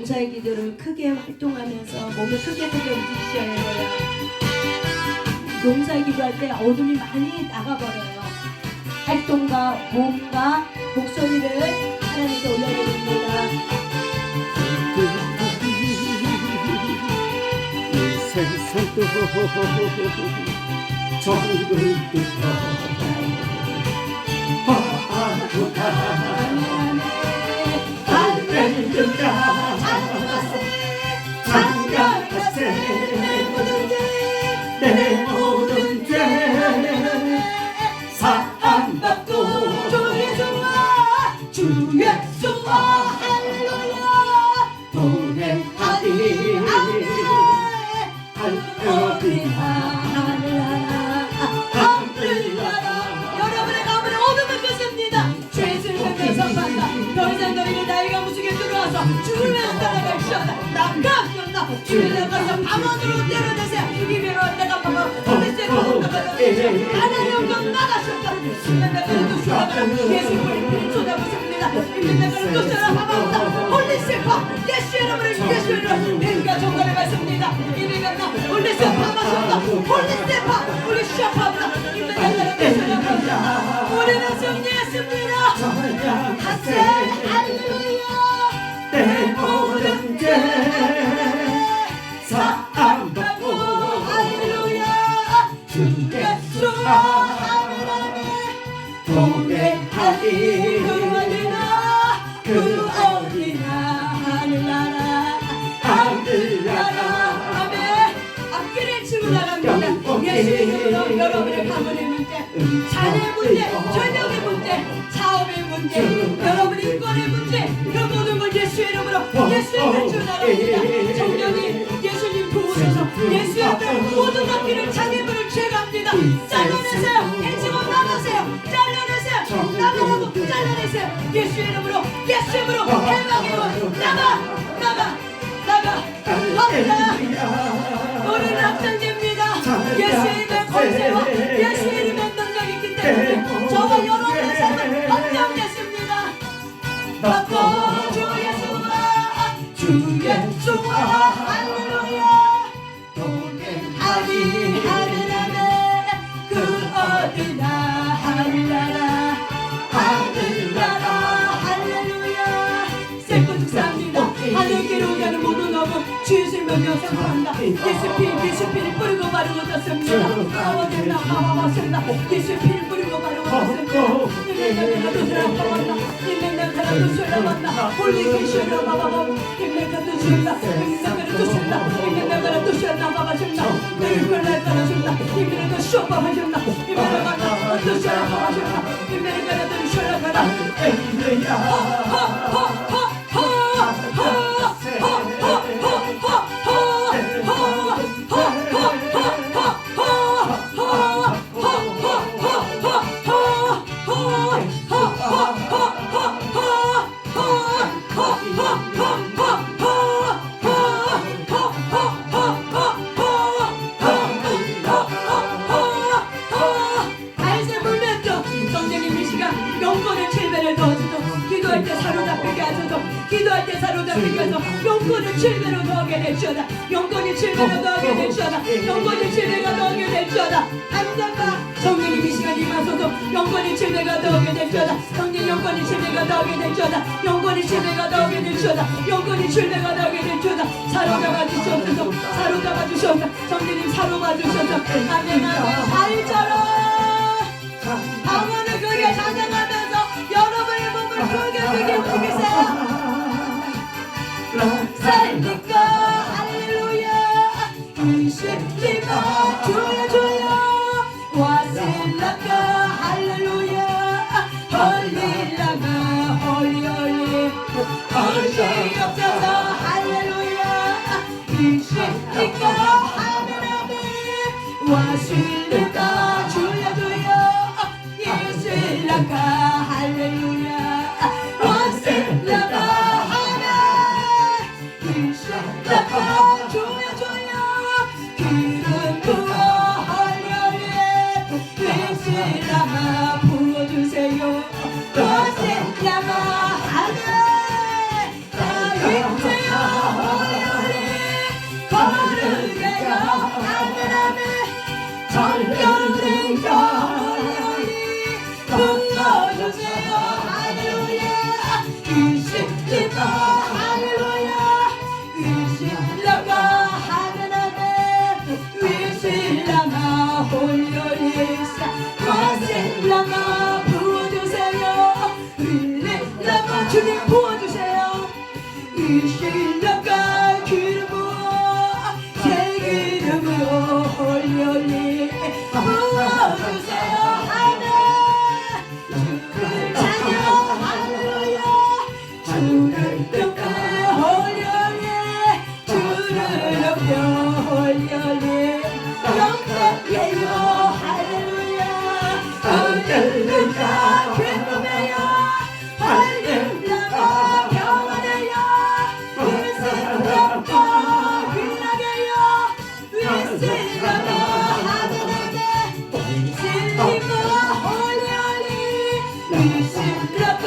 용사의 기도를 크게 활동하면서 몸을 크게 움직이셔야 해요. 용사의 기도할 때 어둠이 많이 나가버려요. 활동과 몸과 목소리를 하나님께 올려드립니다. 이 세상도 정글부터 아무가 할렐루야 장가가세 내 모든 죄 사함받고 주 예수와 주 예수와 할렐루야 동행하리 여러분의 가문의 어둠을 끄습니다. 죄를 면서받아 더 이상 너희는 나이가 무지개 들어와서 주를 위해서 따라갈시어다. 나가시었다. 주를 나가서 방언으로 때려내세요. 이별로 내가 방언 어느새 하나님 영광 나가셨다. 내가 쫓아가 예수를 피를 쏟아부습니다. 내가 쫓아가 홀리세파 예수 여러분을 예수 여러분 내가 정말을 말씀입니다. 이내가 홀리세파 마셨다. 홀리세파 우리 샤파다. 우리는 승리했습니다. 하세 할렐루야 내 모든 죄 사함받고 할렐루야 주 예수와 하나님 동행하리 그 어디나 하늘나라 하늘나라 아멘. 앞길을 치고 나갑니다. 예수 이름으로 여러분의 가문의 문제, 자녀의 문제, 전역의 문제, 사업의 문제, 여러분의 인권의 문제, 그 모든 걸 예수 이름으로 예수님을 치고 나갑니다. 성령이 예수님 도우셔서 예수 앞에 모든 것들을 장애물을 제거합니다. 잘라내세요. 일찍은 나가세요. 잘라내세요. 나가라고 잘라내세요. 예수 이름으로 예수 이름으로 해방의 원 나가 우리는 확장됩니다. 예수 이름의 권세와 예수 이름의 능력이 있기 때문에 저와 여러분의 삶은 확장됐습니다. 바꿔 주 예수와 할렐루야 동행하리 하늘나라 그 어디나 하늘나라 할렐루야 새꽃 축사합니다. 하늘길로 오가는 모든 어부 주의를 명령 선포한다. 예수 피를 뿌리고 바르고 떴습니다. 아버지나 마마마습니다. 예수 피를 뿌리고 바르고 떴습니다. 임명가도 수라봤다. 임명가도 수라봤다. 홀리 계시로 마마마 임명가도 수라 임명가도 수라 임명가도 수라 마마십니다. 임명가도 수라 임명가도 쇼파하십니다. 임명가도 수라 마마십니다. 임명가도 수라 가라 알세 물렸죠. 성령님 이 시간 영권의 칠배를 넣어주죠. 기도할 때 사로잡히게 하셔서 기도할 때 사로잡히게 하셔서 영권을 칠배로 더하게 될지어다. 영권이 칠배로 더하게 될지어다. 영권이 칠배가 더하게 될지어다. 안장과 성령님 이 시간 임하소서. 영권이 칠배가 더하게 될지어다. 성령 영권이 칠배가 더하게 될지어다. 영권이 칠배가 더하게 될지어다. 영권이 칠배가 더하게 될지어다. 사로잡아 주시옵소서. 사로잡아 주시옵소서. 성령님 사로잡아 주시옵소서. 아멘 아멘. 발자라 방언을 크게 찬양하면서 여러분의 몸을 크게 움직이세요. 살리까 할렐루야 이시리마 주여 와실라까 할렐루야 헐리라가 헐리 없어서 할렐루야 이시리까 하늘아멘 와실라까 주여 예실라까 할렐루야 와실라까 이실라까 주여 기름 부어 헐리 예실라가 부어주세요 와실라가 하늘 다 입세요 할렐루야 영광이에요 할렐루야 할렐루야 기쁨이에요 할렐루야 평안해요 위스라고 귀하게요 위스라고 하늘에 위스리고 홀리홀리 위스라고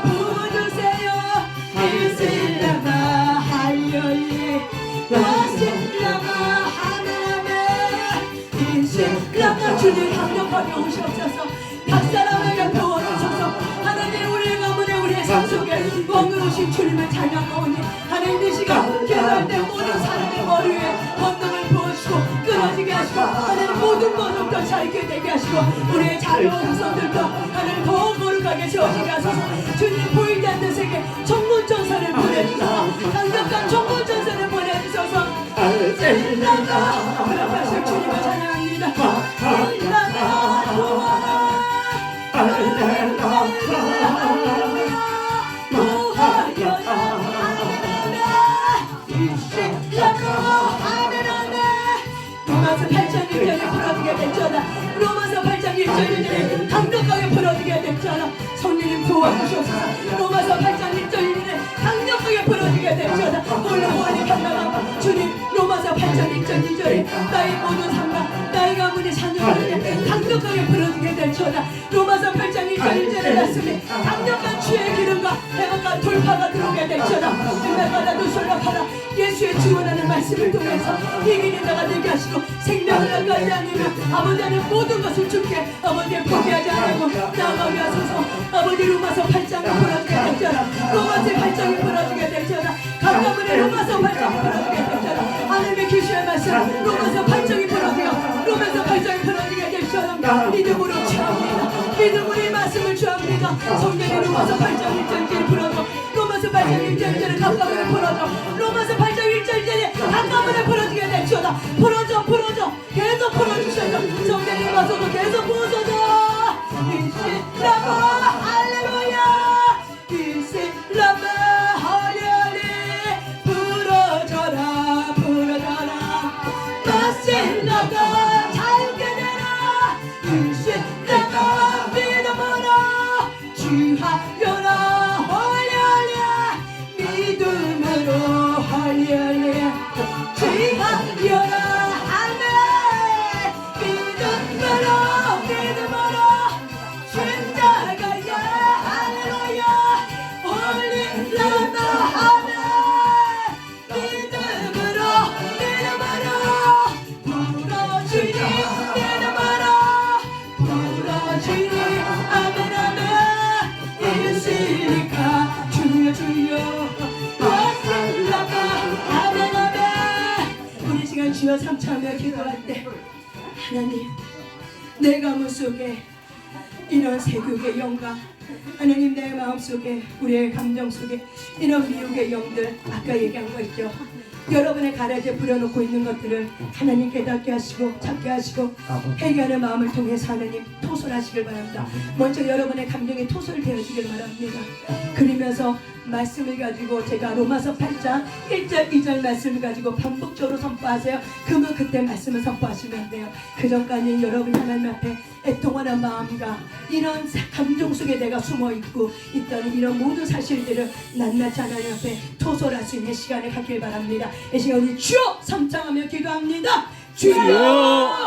부르세요 위스라고 할렐루야 위스라고 하늘에 위스라고 주님 강력하게 오시옵소서 각 사람에게 부어주셔서 하나님 우리의 가문에 우리의 삶 속에 왕으로신 주님을 찬양하오니 하나님 이 시간 기도할 때 모든 사람의 머리 위에 권능을 부어주시고 끊어지게 하시고 하나님 모든 것을 더 잘게 되게 하시고 우리의 자녀 후손들도 하나님 더 거룩하게 세워지게 하소서 주님 보이지 않는 세계 천군천사를 보내주소서 강력한 천군천사를 보내주소서 그렇게 주님을 찬양합니다 로마서 8장 1절에 풀어지게 됐잖아 로마서 8장 1절 1절에 강력하게 풀어지게 됐잖아 성령님 도와주셔서 로마서 8장 1절 1절에 강력하게 풀어지게 됐잖아 홀로홀리 강력한 주님 로마서 8장 1절 2절에 나의 모든 상관 나의 가문의 자녀들에게 강력하게 풀어지게 됐잖아 로마서 8장 1절 1절의 말씀에 강력한 주의 기름과 해방과 돌파가 들어오게 됐잖아 은혜받아 누설락하라 예수의 주원하는 말씀을 통해서 이기는 자가 되게 하시고 생명을 나가지 않으면 아버지는 모든 것을 주께 아버지를 포기하지 않고 나아가게 하소서 아버지 로마서 8장이 풀어지게 됐잖아 로마서 8장이 풀어지게 됐잖아 각 가문에 로마서 8장이 풀어지게 됐잖아 하나님의 계시의 말씀 로마서 8장이 풀어지고 로마서 8장이 풀어지게 됐잖아 믿음으로 취합니다 믿음으로 이 말씀을 취합니다 성령의 로마서 8장 1절을 풀어줘 로마서 8장 1절을 각 가문에 풀어줘 로마서 8장 1절에 각 가문에 풀어지게 됐잖아 풀어줘 계속 풀어주셔서 성령님 와서도 계속 부어줘서 이시라마 할렐루야 이시라마 할렐루야 풀어줘라 마실라가 잘게 되라 이시라마 믿음으로 주하여라 할렐루야 믿음으로 할렐루야 주하여라 주여 삼창하며 기도할 때 하나님 내 가문 속에 이런 세교의 영광 하나님 내 마음속에 우리의 감정 속에 이런 미혹의 영들 아까 얘기한 거 있죠 여러분의 가라지에 부려놓고 있는 것들을 하나님 깨닫게 하시고 찾게 하시고 회개하는 마음을 통해서 하나님 토설하시길 바랍니다 먼저 여러분의 감정이 토설되어지길 바랍니다 그러면서 말씀을 가지고 제가 로마서 8장 1절 2절 말씀을 가지고 반복적으로 선포하세요 그러면 그때 말씀을 선포하시면 돼요 그 전까지 여러분 하나님 앞에 애통하는 마음과 이런 감정 속에 내가 숨어있고 있던 이런 모든 사실들을 낱낱이 하나님 앞에 토설할 수 있는 시간을 갖길 바랍니다 이 시간 우리 주여 삼창하며 기도합니다 주여